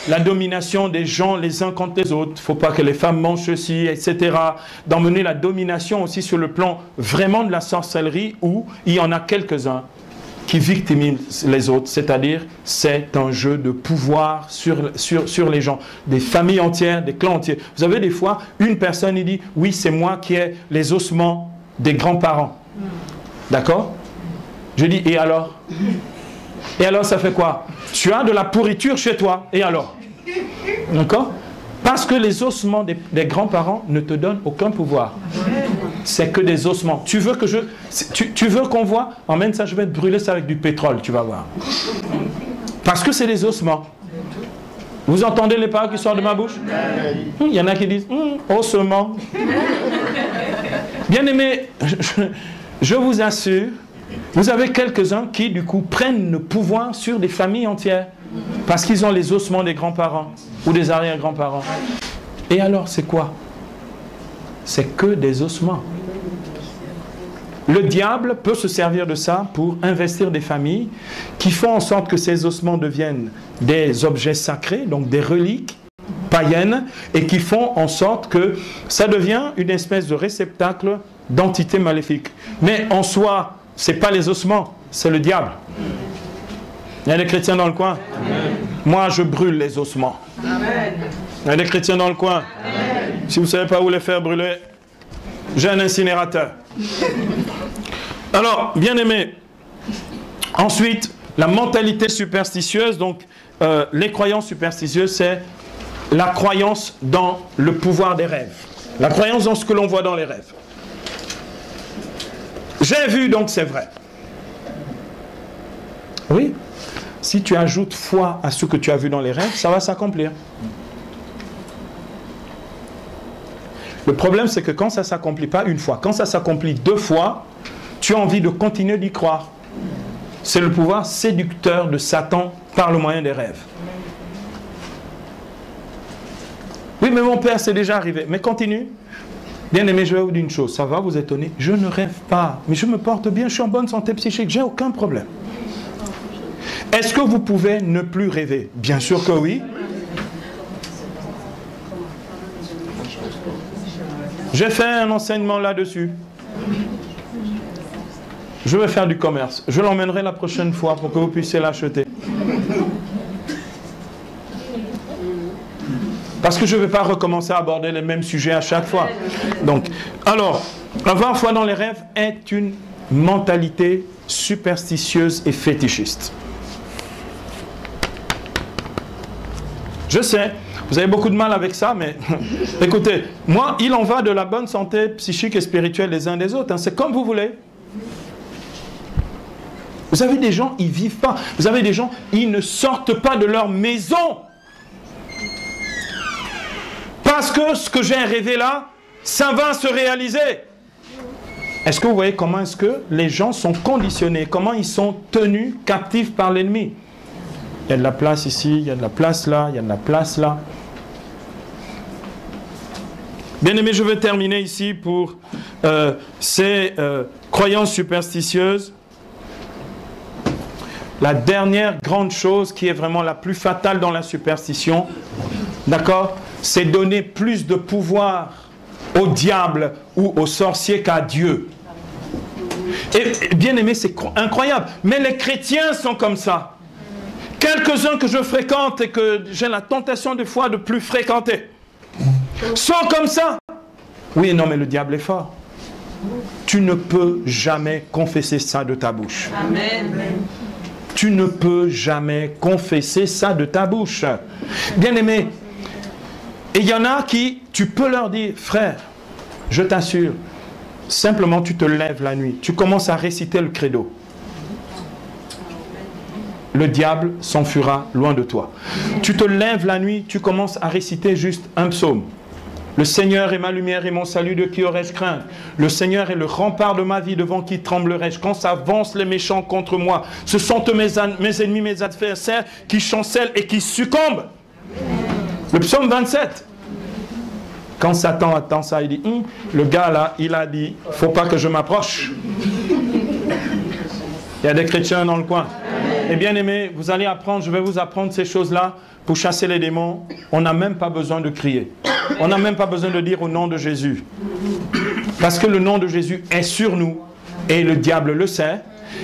la domination des gens les uns contre les autres. Il ne faut pas que les femmes mangent ceci, etc. D'emmener la domination aussi sur le plan vraiment de la sorcellerie où il y en a quelques-uns qui victimisent les autres. C'est-à-dire, c'est un jeu de pouvoir sur les gens. Des familles entières, des clans entiers. Vous avez des fois, une personne, il dit, oui, c'est moi qui ai les ossements des grands-parents. D'accord? Je dis, et alors? Et alors, ça fait quoi? Tu as de la pourriture chez toi. Et alors? D'accord? Parce que les ossements des grands-parents ne te donnent aucun pouvoir. C'est que des ossements. Tu veux que tu veux qu'on voit? Emmène ça, je vais te brûler ça avec du pétrole, tu vas voir. Parce que c'est des ossements. Vous entendez les paroles qui sortent de ma bouche? Il y en a qui disent, ossements. Bien aimé, je vous assure, vous avez quelques-uns qui, du coup, prennent le pouvoir sur des familles entières. Parce qu'ils ont les ossements des grands-parents ou des arrière-grands-parents. Et alors, c'est quoi? C'est que des ossements. Le diable peut se servir de ça pour investir des familles qui font en sorte que ces ossements deviennent des objets sacrés, donc des reliques païennes, et qui font en sorte que ça devient une espèce de réceptacle d'entités maléfiques. Mais en soi, ce n'est pas les ossements, c'est le diable. Il y a des chrétiens dans le coin? Amen. Moi, je brûle les ossements. Amen. Il y a des chrétiens dans le coin? Amen. Si vous ne savez pas où les faire brûler, j'ai un incinérateur. Alors, bien aimé, ensuite, la mentalité superstitieuse, donc les croyances superstitieuses, c'est la croyance dans le pouvoir des rêves. La croyance dans ce que l'on voit dans les rêves. J'ai vu, donc c'est vrai. Oui. Si tu ajoutes foi à ce que tu as vu dans les rêves, ça va s'accomplir. Le problème, c'est que quand ça ne s'accomplit pas une fois, quand ça s'accomplit 2 fois, tu as envie de continuer d'y croire. C'est le pouvoir séducteur de Satan par le moyen des rêves. Oui, mais mon père, c'est déjà arrivé. Mais continue. Bien aimé, je vais vous dire une chose. Ça va vous étonner? Je ne rêve pas. Mais je me porte bien, je suis en bonne santé psychique. J'ai aucun problème. Est-ce que vous pouvez ne plus rêver? Bien sûr que oui. J'ai fait un enseignement là-dessus. Je vais faire du commerce. Je l'emmènerai la prochaine fois pour que vous puissiez l'acheter. Parce que je ne vais pas recommencer à aborder les mêmes sujets à chaque fois. Donc, alors, avoir foi dans les rêves est une mentalité superstitieuse et fétichiste. Je sais, vous avez beaucoup de mal avec ça, mais écoutez, moi, il en va de la bonne santé psychique et spirituelle des uns des autres. Hein, c'est comme vous voulez. Vous avez des gens, ils ne vivent pas. Vous avez des gens, ils ne sortent pas de leur maison. Parce que ce que j'ai rêvé là, ça va se réaliser. Est-ce que vous voyez comment est-ce que les gens sont conditionnés? Comment ils sont tenus captifs par l'ennemi? Il y a de la place ici, il y a de la place là, il y a de la place là. Bien aimé, je vais terminer ici pour ces croyances superstitieuses. La dernière grande chose qui est vraiment la plus fatale dans la superstition, d'accord, c'est donner plus de pouvoir au diable ou au sorcier qu'à Dieu. Et bien aimé, c'est incroyable. Mais les chrétiens sont comme ça. Quelques-uns que je fréquente et que j'ai la tentation des fois de plus fréquenter sont comme ça. Oui, non, mais le diable est fort. Tu ne peux jamais confesser ça de ta bouche. Amen. Tu ne peux jamais confesser ça de ta bouche. Bien-aimé, et il y en a qui, tu peux leur dire, frère, je t'assure, simplement tu te lèves la nuit, tu commences à réciter le credo. Le diable s'enfuira loin de toi. Tu te lèves la nuit, tu commences à réciter juste un psaume. Le Seigneur est ma lumière et mon salut, de qui aurais-je crainte? Le Seigneur est le rempart de ma vie, devant qui tremblerai-je? Quand s'avancent les méchants contre moi, ce sont mes ennemis, mes adversaires qui chancellent et qui succombent. Le psaume 27. Quand Satan attend ça, il dit, le gars là, il a dit, faut pas que je m'approche. Il y a des chrétiens dans le coin. Et bien aimé, vous allez apprendre, je vais vous apprendre ces choses-là pour chasser les démons. On n'a même pas besoin de crier. On n'a même pas besoin de dire au nom de Jésus. Parce que le nom de Jésus est sur nous. Et le diable le sait.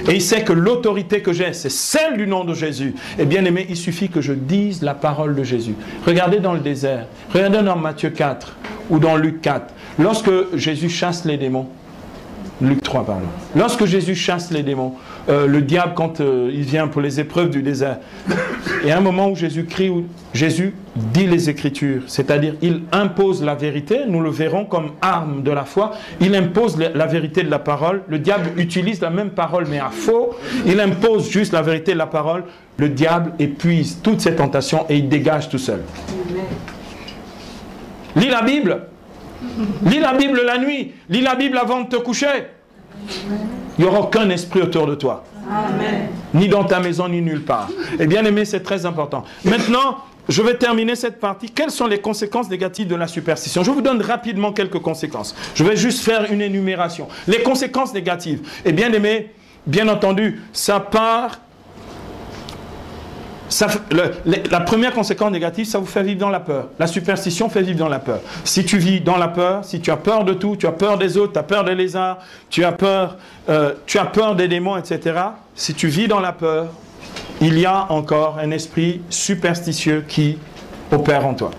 Et il sait que l'autorité que j'ai, c'est celle du nom de Jésus. Et bien aimé, il suffit que je dise la parole de Jésus. Regardez dans le désert. Regardez dans Matthieu 4 ou dans Luc 4. Lorsque Jésus chasse les démons. Luc 3, pardon. Lorsque Jésus chasse les démons, le diable, quand il vient pour les épreuves du désert, il y a un moment où Jésus crie, où Jésus dit les Écritures, c'est-à-dire il impose la vérité, nous le verrons comme arme de la foi, il impose la vérité de la parole, le diable utilise la même parole mais à faux, il impose juste la vérité de la parole, le diable épuise toutes ses tentations et il dégage tout seul. Lis la Bible. Lis la Bible la nuit. Lis la Bible avant de te coucher. Il n'y aura aucun esprit autour de toi. Amen. Ni dans ta maison, ni nulle part. Et bien aimé, c'est très important. Maintenant, je vais terminer cette partie. Quelles sont les conséquences négatives de la superstition? Je vous donne rapidement quelques conséquences. Je vais juste faire une énumération. Les conséquences négatives. Et bien aimé, bien entendu, ça part... la première conséquence négative, ça vous fait vivre dans la peur. La superstition fait vivre dans la peur. Si tu vis dans la peur, si tu as peur de tout, tu as peur des autres, tu as peur des lézards, tu as peur des démons, etc. Si tu vis dans la peur, il y a encore un esprit superstitieux qui opère en toi.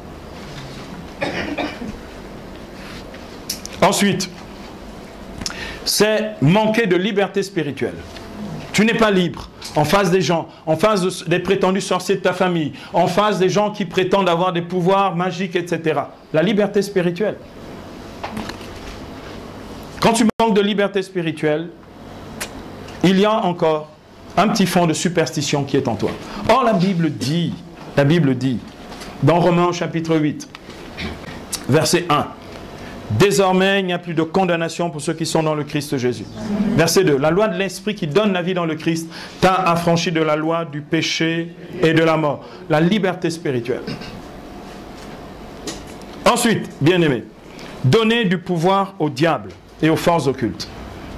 Ensuite, c'est manquer de liberté spirituelle. Tu n'es pas libre en face des gens, en face des prétendus sorciers de ta famille, en face des gens qui prétendent avoir des pouvoirs magiques, etc. La liberté spirituelle. Quand tu manques de liberté spirituelle, il y a encore un petit fond de superstition qui est en toi. Or, la Bible dit, dans Romains chapitre 8, verset 1, désormais, il n'y a plus de condamnation pour ceux qui sont dans le Christ Jésus. Verset 2. La loi de l'Esprit qui donne la vie dans le Christ t'a affranchi de la loi du péché et de la mort. La liberté spirituelle. Ensuite, bien-aimé, donner du pouvoir au diable et aux forces occultes.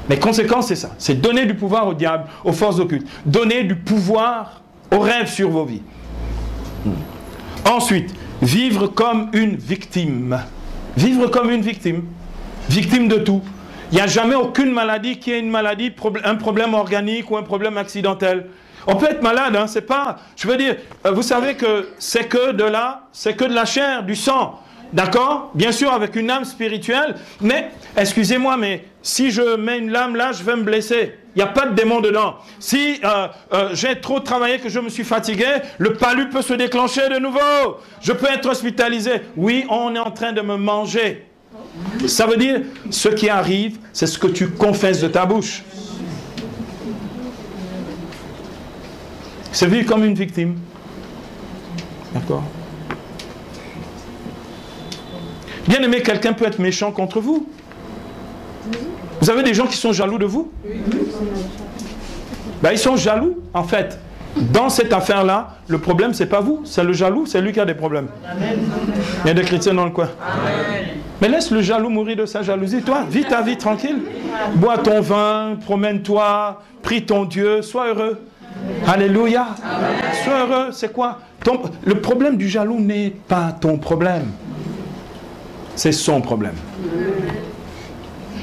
Les conséquences, c'est ça. C'est donner du pouvoir au diable, aux forces occultes. Donner du pouvoir aux rêves sur vos vies. Ensuite, vivre comme une victime. Vivre comme une victime. Victime de tout. Il n'y a jamais aucune maladie qui est une maladie, un problème organique ou un problème accidentel. On peut être malade, hein, c'est pas... Je veux dire, vous savez que c'est que de la chair, du sang. D'accord? Bien sûr, avec une âme spirituelle. Mais, excusez-moi, mais si je mets une lame là, je vais me blesser. Il n'y a pas de démon dedans. Si j'ai trop travaillé, que je me suis fatigué, le palu peut se déclencher de nouveau. Je peux être hospitalisé. Oui, on est en train de me manger. Ça veut dire, ce qui arrive, c'est ce que tu confesses de ta bouche. C'est vivre comme une victime. D'accord? Bien aimé, quelqu'un peut être méchant contre vous. Vous avez des gens qui sont jaloux de vous? Ben, ils sont jaloux, en fait. Dans cette affaire-là, le problème, c'est pas vous, c'est le jaloux, c'est lui qui a des problèmes. Il y a des chrétiens dans le coin. Mais laisse le jaloux mourir de sa jalousie. Toi, vis ta vie tranquille. Bois ton vin, promène-toi, prie ton Dieu, sois heureux. Alléluia. Sois heureux, c'est quoi? Le problème du jaloux n'est pas ton problème. C'est son problème.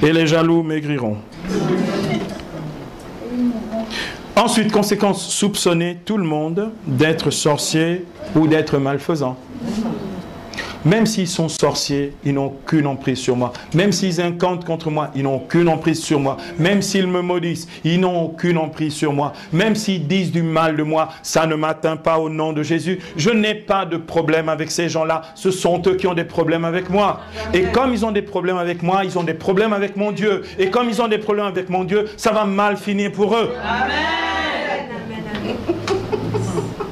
Et les jaloux maigriront. Ensuite, conséquence, soupçonner tout le monde d'être sorcier ou d'être malfaisant. Même s'ils sont sorciers, ils n'ont aucune emprise sur moi. Même s'ils incantent contre moi, ils n'ont aucune emprise sur moi. Même s'ils me maudissent, ils n'ont aucune emprise sur moi. Même s'ils disent du mal de moi, ça ne m'atteint pas au nom de Jésus. Je n'ai pas de problème avec ces gens-là. Ce sont eux qui ont des problèmes avec moi. Et comme ils ont des problèmes avec moi, ils ont des problèmes avec mon Dieu. Et comme ils ont des problèmes avec mon Dieu, ça va mal finir pour eux. Amen.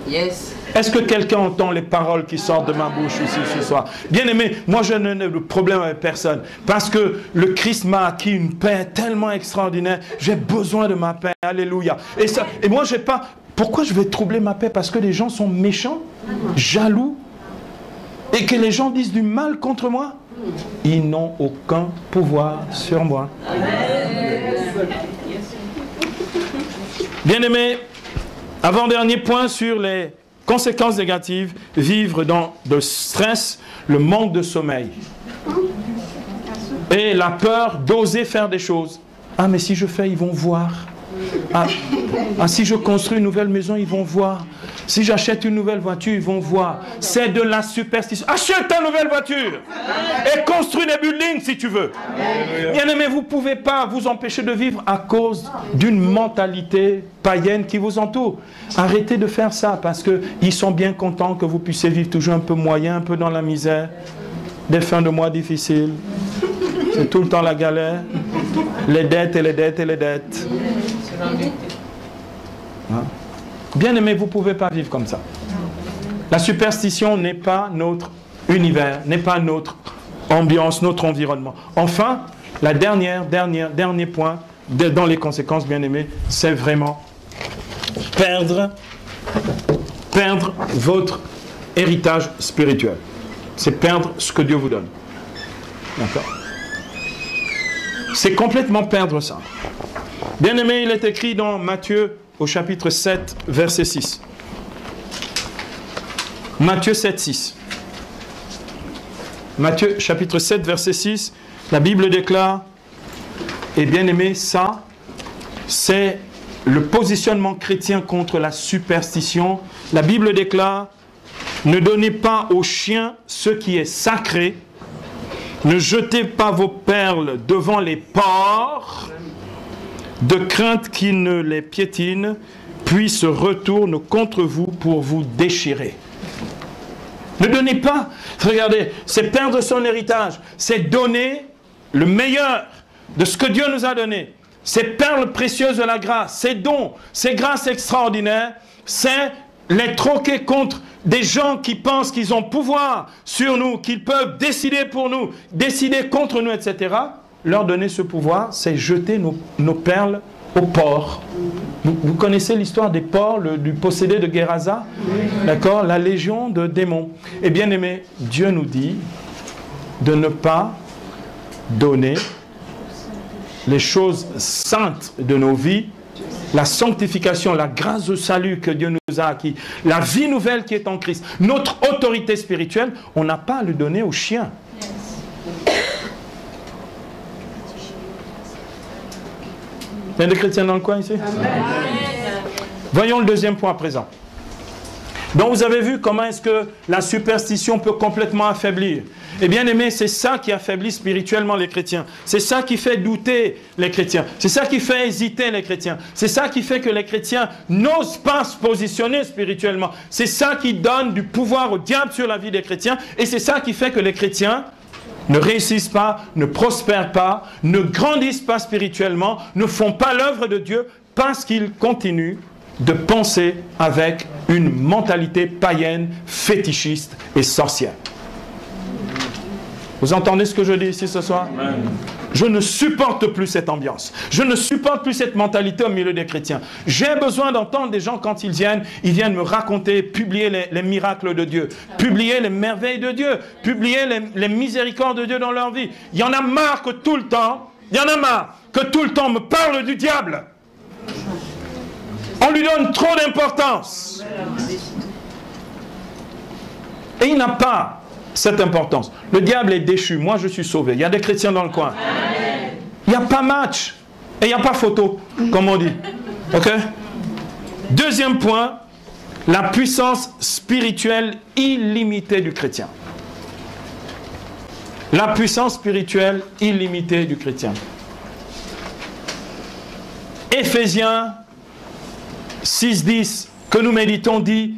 Yes. Est-ce que quelqu'un entend les paroles qui sortent de ma bouche ici ce soir? Bien aimé, moi je n'ai de problème avec personne. Parce que le Christ m'a acquis une paix tellement extraordinaire. J'ai besoin de ma paix. Alléluia. Et moi j'ai pas... Pourquoi je vais troubler ma paix? Parce que les gens sont méchants, jaloux, et que les gens disent du mal contre moi. Ils n'ont aucun pouvoir sur moi. Bien aimé, avant-dernier point sur les conséquences négatives, vivre dans le stress, le manque de sommeil et la peur d'oser faire des choses. Ah, mais si je fais, ils vont voir. Ah, si je construis une nouvelle maison, ils vont voir. Si j'achète une nouvelle voiture, ils vont voir. C'est de la superstition. Achète ta nouvelle voiture et construis des buildings si tu veux. Bien aimé, vous ne pouvez pas vous empêcher de vivre à cause d'une mentalité païenne qui vous entoure. Arrêtez de faire ça parce qu'ils sont bien contents que vous puissiez vivre toujours un peu moyen, un peu dans la misère. Des fins de mois difficiles. C'est tout le temps la galère. Les dettes et les dettes et les dettes. Hein? Bien aimé, vous ne pouvez pas vivre comme ça. La superstition n'est pas notre univers, n'est pas notre ambiance, notre environnement. Enfin, la dernier point dans les conséquences, bien aimé, c'est vraiment perdre votre héritage spirituel. C'est perdre ce que Dieu vous donne. D'accord? C'est complètement perdre ça. Bien aimé, il est écrit dans Matthieu au chapitre 7, verset 6. Matthieu 7, 6. Matthieu chapitre 7, verset 6, la Bible déclare, et bien aimé, ça, c'est le positionnement chrétien contre la superstition. La Bible déclare, ne donnez pas aux chiens ce qui est sacré, ne jetez pas vos perles devant les porcs, de crainte qu'ils ne les piétinent, puis se retournent contre vous pour vous déchirer. Ne donnez pas. Regardez, c'est perdre son héritage. C'est donner le meilleur de ce que Dieu nous a donné. Ces perles précieuses de la grâce, ces dons, ces grâces extraordinaires, c'est les troquer contre des gens qui pensent qu'ils ont pouvoir sur nous, qu'ils peuvent décider pour nous, décider contre nous, etc. Leur donner ce pouvoir, c'est jeter nos perles aux porcs. Vous connaissez l'histoire des porcs, du possédé de Gerasa, d'accord, la légion de démons. Et bien aimé, Dieu nous dit de ne pas donner les choses saintes de nos vies, la sanctification, la grâce de salut que Dieu nous a acquis, la vie nouvelle qui est en Christ, notre autorité spirituelle, on n'a pas à le donner aux chiens. Il y a des chrétiens dans le coin ici? Amen. Voyons le deuxième point à présent. Donc vous avez vu comment est-ce que la superstition peut complètement affaiblir. Et bien aimé, c'est ça qui affaiblit spirituellement les chrétiens. C'est ça qui fait douter les chrétiens. C'est ça qui fait hésiter les chrétiens. C'est ça qui fait que les chrétiens n'osent pas se positionner spirituellement. C'est ça qui donne du pouvoir au diable sur la vie des chrétiens. Et c'est ça qui fait que les chrétiens ne réussissent pas, ne prospèrent pas, ne grandissent pas spirituellement, ne font pas l'œuvre de Dieu parce qu'ils continuent de penser avec une mentalité païenne, fétichiste et sorcière. Vous entendez ce que je dis ici ce soir? Amen. Je ne supporte plus cette ambiance. Je ne supporte plus cette mentalité au milieu des chrétiens. J'ai besoin d'entendre des gens quand ils viennent me raconter, publier les miracles de Dieu, publier les merveilles de Dieu, publier les miséricordes de Dieu dans leur vie. Il y en a marre que tout le temps on me parle du diable. On lui donne trop d'importance. Et il n'a pas cette importance. Le diable est déchu. Moi, je suis sauvé. Il y a des chrétiens dans le coin. Il n'y a pas match. Et il n'y a pas photo, comme on dit. OK? Deuxième point, la puissance spirituelle illimitée du chrétien. La puissance spirituelle illimitée du chrétien. Éphésiens 6:10 que nous méditons dit: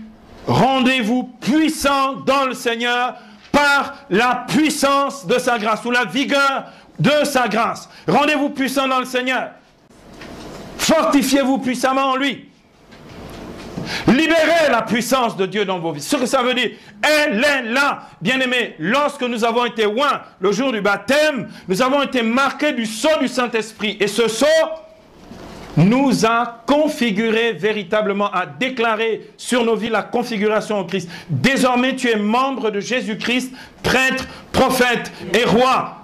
rendez-vous puissants dans le Seigneur par la puissance de sa grâce, ou la vigueur de sa grâce. Rendez-vous puissants dans le Seigneur. Fortifiez-vous puissamment en lui. Libérez la puissance de Dieu dans vos vies. Ce que ça veut dire, elle est là. Bien-aimés, lorsque nous avons été oints le jour du baptême, nous avons été marqués du sceau du Saint-Esprit. Et ce sceau nous a configuré véritablement, a déclaré sur nos vies la configuration en Christ. Désormais, tu es membre de Jésus-Christ, prêtre, prophète et roi.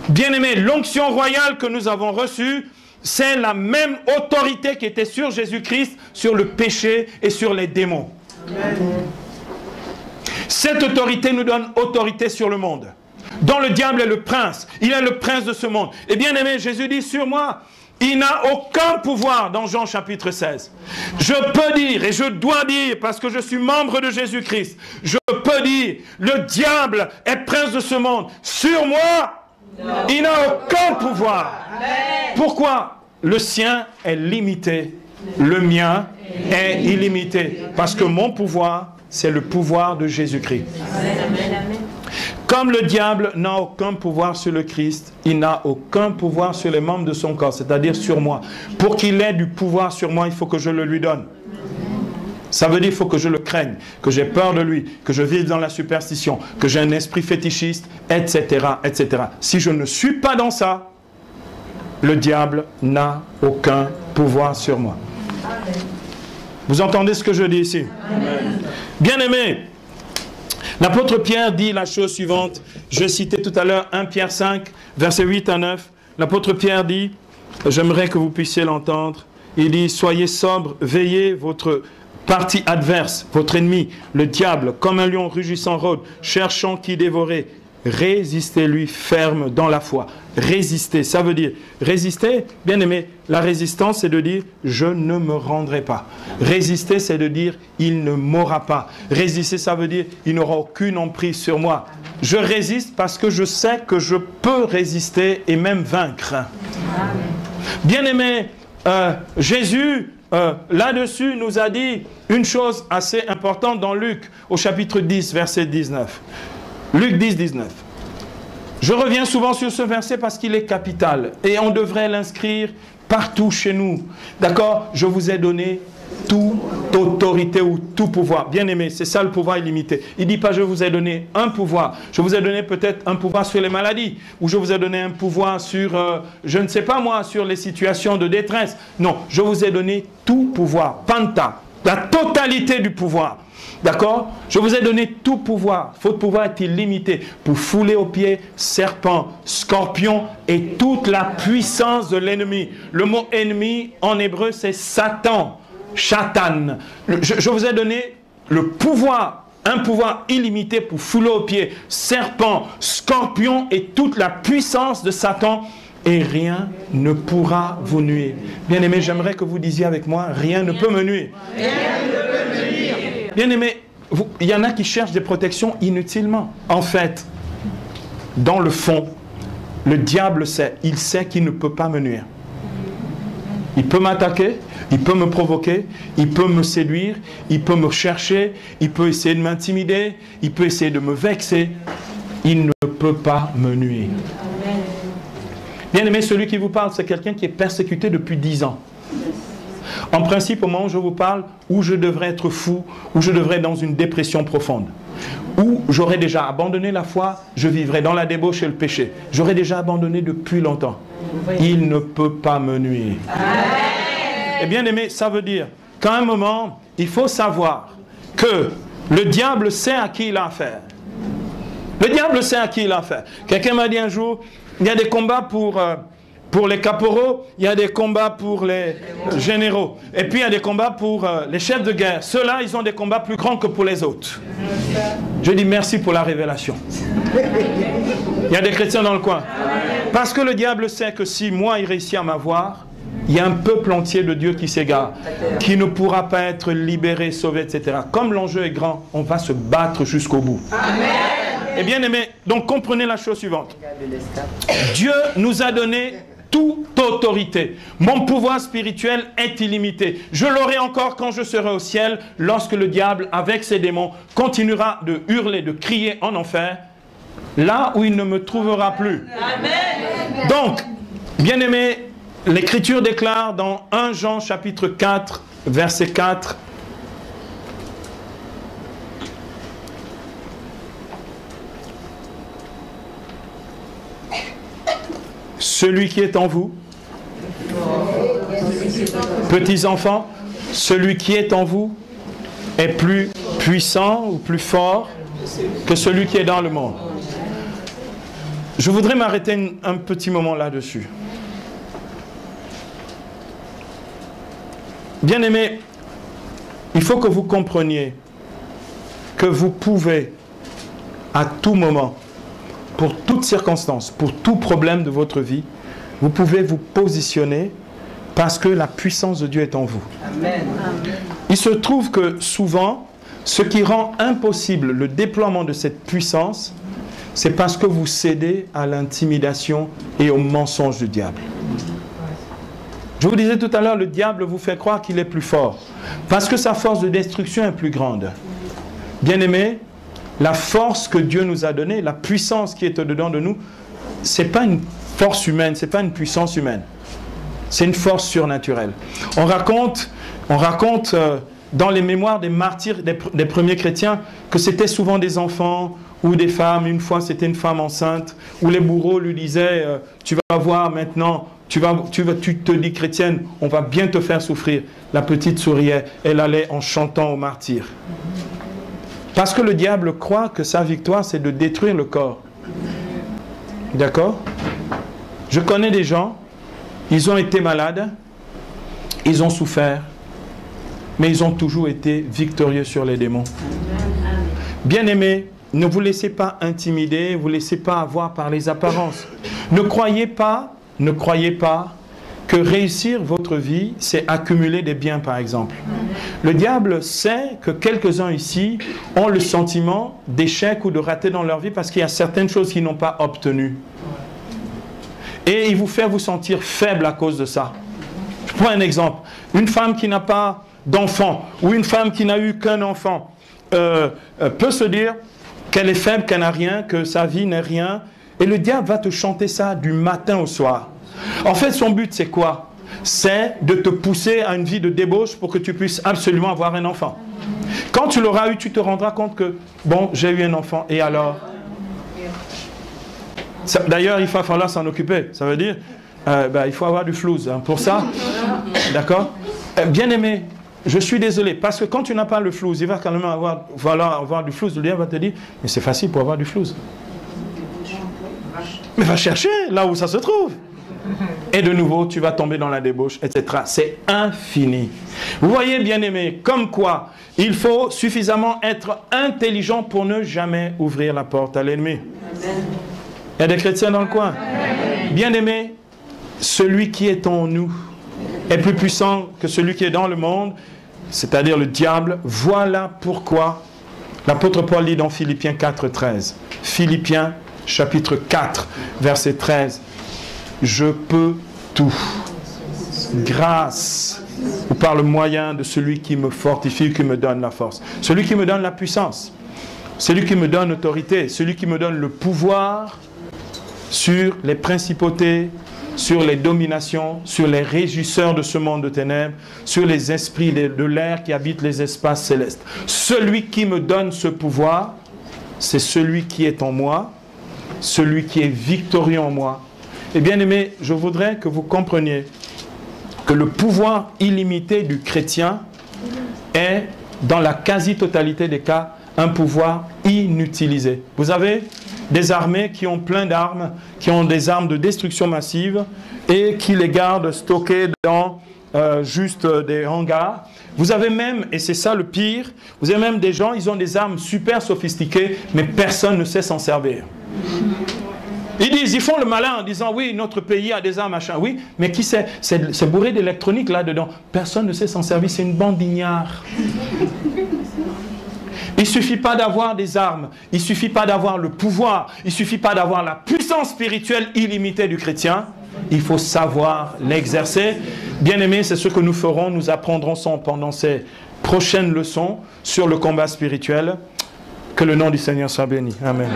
Bien-aimés, l'onction royale que nous avons reçue, c'est la même autorité qui était sur Jésus-Christ, sur le péché et sur les démons. Amen. Cette autorité nous donne autorité sur le monde, dont le diable est le prince. Il est le prince de ce monde. Et bien aimé, Jésus dit sur moi, il n'a aucun pouvoir dans Jean chapitre 16. Je peux dire et je dois dire, parce que je suis membre de Jésus-Christ, je peux dire, le diable est prince de ce monde. Sur moi, il n'a aucun pouvoir. Pourquoi? Le sien est limité, le mien est illimité. Parce que mon pouvoir, c'est le pouvoir de Jésus-Christ. Comme le diable n'a aucun pouvoir sur le Christ, il n'a aucun pouvoir sur les membres de son corps, c'est-à-dire sur moi. Pour qu'il ait du pouvoir sur moi, il faut que je le lui donne. Ça veut dire qu'il faut que je le craigne, que j'ai peur de lui, que je vive dans la superstition, que j'ai un esprit fétichiste, etc., etc. Si je ne suis pas dans ça, le diable n'a aucun pouvoir sur moi. Vous entendez ce que je dis ici? Bien-aimés, l'apôtre Pierre dit la chose suivante. Je citais tout à l'heure 1 Pierre 5, versets 8 à 9. L'apôtre Pierre dit, j'aimerais que vous puissiez l'entendre, il dit, soyez sobres, veillez, votre partie adverse, votre ennemi, le diable, comme un lion rugissant rôde, cherchant qui dévorer. Résistez-lui ferme dans la foi. Résister, ça veut dire résister, bien aimé, la résistance c'est de dire je ne me rendrai pas. Résister c'est de dire il ne m'aura pas. Résister ça veut dire il n'aura aucune emprise sur moi. Je résiste parce que je sais que je peux résister et même vaincre. Bien aimé, Jésus là-dessus nous a dit une chose assez importante dans Luc au chapitre 10 verset 19. Luc 10, 19. Je reviens souvent sur ce verset parce qu'il est capital et on devrait l'inscrire partout chez nous. D'accord? Je vous ai donné toute autorité ou tout pouvoir. Bien aimé, c'est ça le pouvoir illimité. Il ne dit pas je vous ai donné un pouvoir. Je vous ai donné peut-être un pouvoir sur les maladies ou je vous ai donné un pouvoir sur, je ne sais pas moi, sur les situations de détresse. Non, je vous ai donné tout pouvoir. Panta, la totalité du pouvoir. D'accord? Je vous ai donné tout pouvoir. Votre pouvoir est illimité pour fouler aux pieds serpents, scorpions et toute la puissance de l'ennemi. Le mot ennemi en hébreu c'est Satan, Shatan. Je vous ai donné le pouvoir, un pouvoir illimité pour fouler aux pieds serpents, scorpions et toute la puissance de Satan. Et rien ne pourra vous nuire. Bien aimé, j'aimerais que vous disiez avec moi, rien ne peut me nuire. Rien ne peut me nuire. Bien aimé, il y en a qui cherchent des protections inutilement. En fait, dans le fond, le diable sait, il sait qu'il ne peut pas me nuire. Il peut m'attaquer, il peut me provoquer, il peut me séduire, il peut me chercher, il peut essayer de m'intimider, il peut essayer de me vexer. Il ne peut pas me nuire. Bien aimé, celui qui vous parle, c'est quelqu'un qui est persécuté depuis 10 ans. En principe, au moment où je vous parle, où je devrais être fou, où je devrais être dans une dépression profonde, où j'aurais déjà abandonné la foi, je vivrais dans la débauche et le péché. J'aurais déjà abandonné depuis longtemps. Il ne peut pas me nuire. Et bien aimé, ça veut dire qu'à un moment, il faut savoir que le diable sait à qui il a affaire. Le diable sait à qui il a affaire. Quelqu'un m'a dit un jour, il y a des combats pour les caporaux, il y a des combats pour les généraux. Et puis il y a des combats pour les chefs de guerre. Ceux-là, ils ont des combats plus grands que pour les autres. Je dis merci pour la révélation. Il y a des chrétiens dans le coin. Parce que le diable sait que si moi, il réussit à m'avoir, il y a un peuple entier de Dieu qui s'égare, qui ne pourra pas être libéré, sauvé, etc. Comme l'enjeu est grand, on va se battre jusqu'au bout. Amen. Et bien aimé, donc comprenez la chose suivante. Dieu nous a donné toute autorité. Mon pouvoir spirituel est illimité. Je l'aurai encore quand je serai au ciel, lorsque le diable, avec ses démons, continuera de hurler, de crier en enfer, là où il ne me trouvera plus. Amen. Donc, bien aimé, l'Écriture déclare dans 1 Jean chapitre 4, verset 4, celui qui est en vous, petits enfants, celui qui est en vous est plus puissant ou plus fort que celui qui est dans le monde. Je voudrais m'arrêter un petit moment là-dessus. Bien-aimés, il faut que vous compreniez que vous pouvez à tout moment, pour toute circonstance, pour tout problème de votre vie, vous pouvez vous positionner parce que la puissance de Dieu est en vous. Amen. Il se trouve que souvent, ce qui rend impossible le déploiement de cette puissance, c'est parce que vous cédez à l'intimidation et au mensonge du diable. Je vous disais tout à l'heure, le diable vous fait croire qu'il est plus fort, parce que sa force de destruction est plus grande. Bien-aimés, la force que Dieu nous a donnée, la puissance qui est au-dedans de nous, ce n'est pas une force humaine, ce n'est pas une puissance humaine. C'est une force surnaturelle. On raconte dans les mémoires des martyrs, des premiers chrétiens, que c'était souvent des enfants ou des femmes. Une fois, c'était une femme enceinte, où les bourreaux lui disaient tu vas voir maintenant, tu te dis chrétienne, on va bien te faire souffrir. La petite souriait, elle allait en chantant aux martyrs. Parce que le diable croit que sa victoire, c'est de détruire le corps. D'accord? Je connais des gens, ils ont été malades, ils ont souffert, mais ils ont toujours été victorieux sur les démons. Bien-aimés, ne vous laissez pas intimider, ne vous laissez pas avoir par les apparences. Ne croyez pas que réussir votre vie, c'est accumuler des biens, par exemple. Le diable sait que quelques-uns ici ont le sentiment d'échec ou de rater dans leur vie parce qu'il y a certaines choses qu'ils n'ont pas obtenues. Et il vous fait vous sentir faible à cause de ça. Je prends un exemple. Une femme qui n'a pas d'enfant ou une femme qui n'a eu qu'un enfant peut se dire qu'elle est faible, qu'elle n'a rien, que sa vie n'est rien. Et le diable va te chanter ça du matin au soir. En fait, son but, c'est quoi? C'est de te pousser à une vie de débauche pour que tu puisses absolument avoir un enfant. Quand tu l'auras eu, tu te rendras compte que, bon, j'ai eu un enfant, et alors? D'ailleurs, il va falloir s'en occuper. Ça veut dire, il faut avoir du flouze hein, pour ça. D'accord? Bien-aimé, je suis désolé, parce que quand tu n'as pas le flouze, il va quand même avoir du flouze. Le diable va te dire, mais c'est facile pour avoir du flouze. Mais va chercher là où ça se trouve. Et de nouveau, tu vas tomber dans la débauche, etc. C'est infini. Vous voyez, bien-aimés, comme quoi il faut suffisamment être intelligent pour ne jamais ouvrir la porte à l'ennemi. Il y a des chrétiens dans le coin. Bien-aimés, celui qui est en nous est plus puissant que celui qui est dans le monde, c'est-à-dire le diable. Voilà pourquoi l'apôtre Paul dit dans Philippiens 4, 13. Philippiens chapitre 4, verset 13. Je peux tout, grâce ou par le moyen de celui qui me fortifie, qui me donne la force. Celui qui me donne la puissance, celui qui me donne l'autorité, celui qui me donne le pouvoir sur les principautés, sur les dominations, sur les régisseurs de ce monde de ténèbres, sur les esprits de l'air qui habitent les espaces célestes. Celui qui me donne ce pouvoir, c'est celui qui est en moi, celui qui est victorieux en moi. Et bien aimé, je voudrais que vous compreniez que le pouvoir illimité du chrétien est, dans la quasi-totalité des cas, un pouvoir inutilisé. Vous avez des armées qui ont plein d'armes, qui ont des armes de destruction massive et qui les gardent stockées dans juste des hangars. Vous avez même, et c'est ça le pire, vous avez même des gens, ils ont des armes super sophistiquées, mais personne ne sait s'en servir. Ils font le malin en disant, oui, notre pays a des armes, machin. Oui, mais qui sait? C'est bourré d'électronique là-dedans. Personne ne sait s'en servir, c'est une bande d'ignards. Il ne suffit pas d'avoir des armes, il ne suffit pas d'avoir le pouvoir, il ne suffit pas d'avoir la puissance spirituelle illimitée du chrétien. Il faut savoir l'exercer. Bien-aimés, c'est ce que nous ferons. Nous apprendrons pendant ces prochaines leçons sur le combat spirituel. Que le nom du Seigneur soit béni. Amen.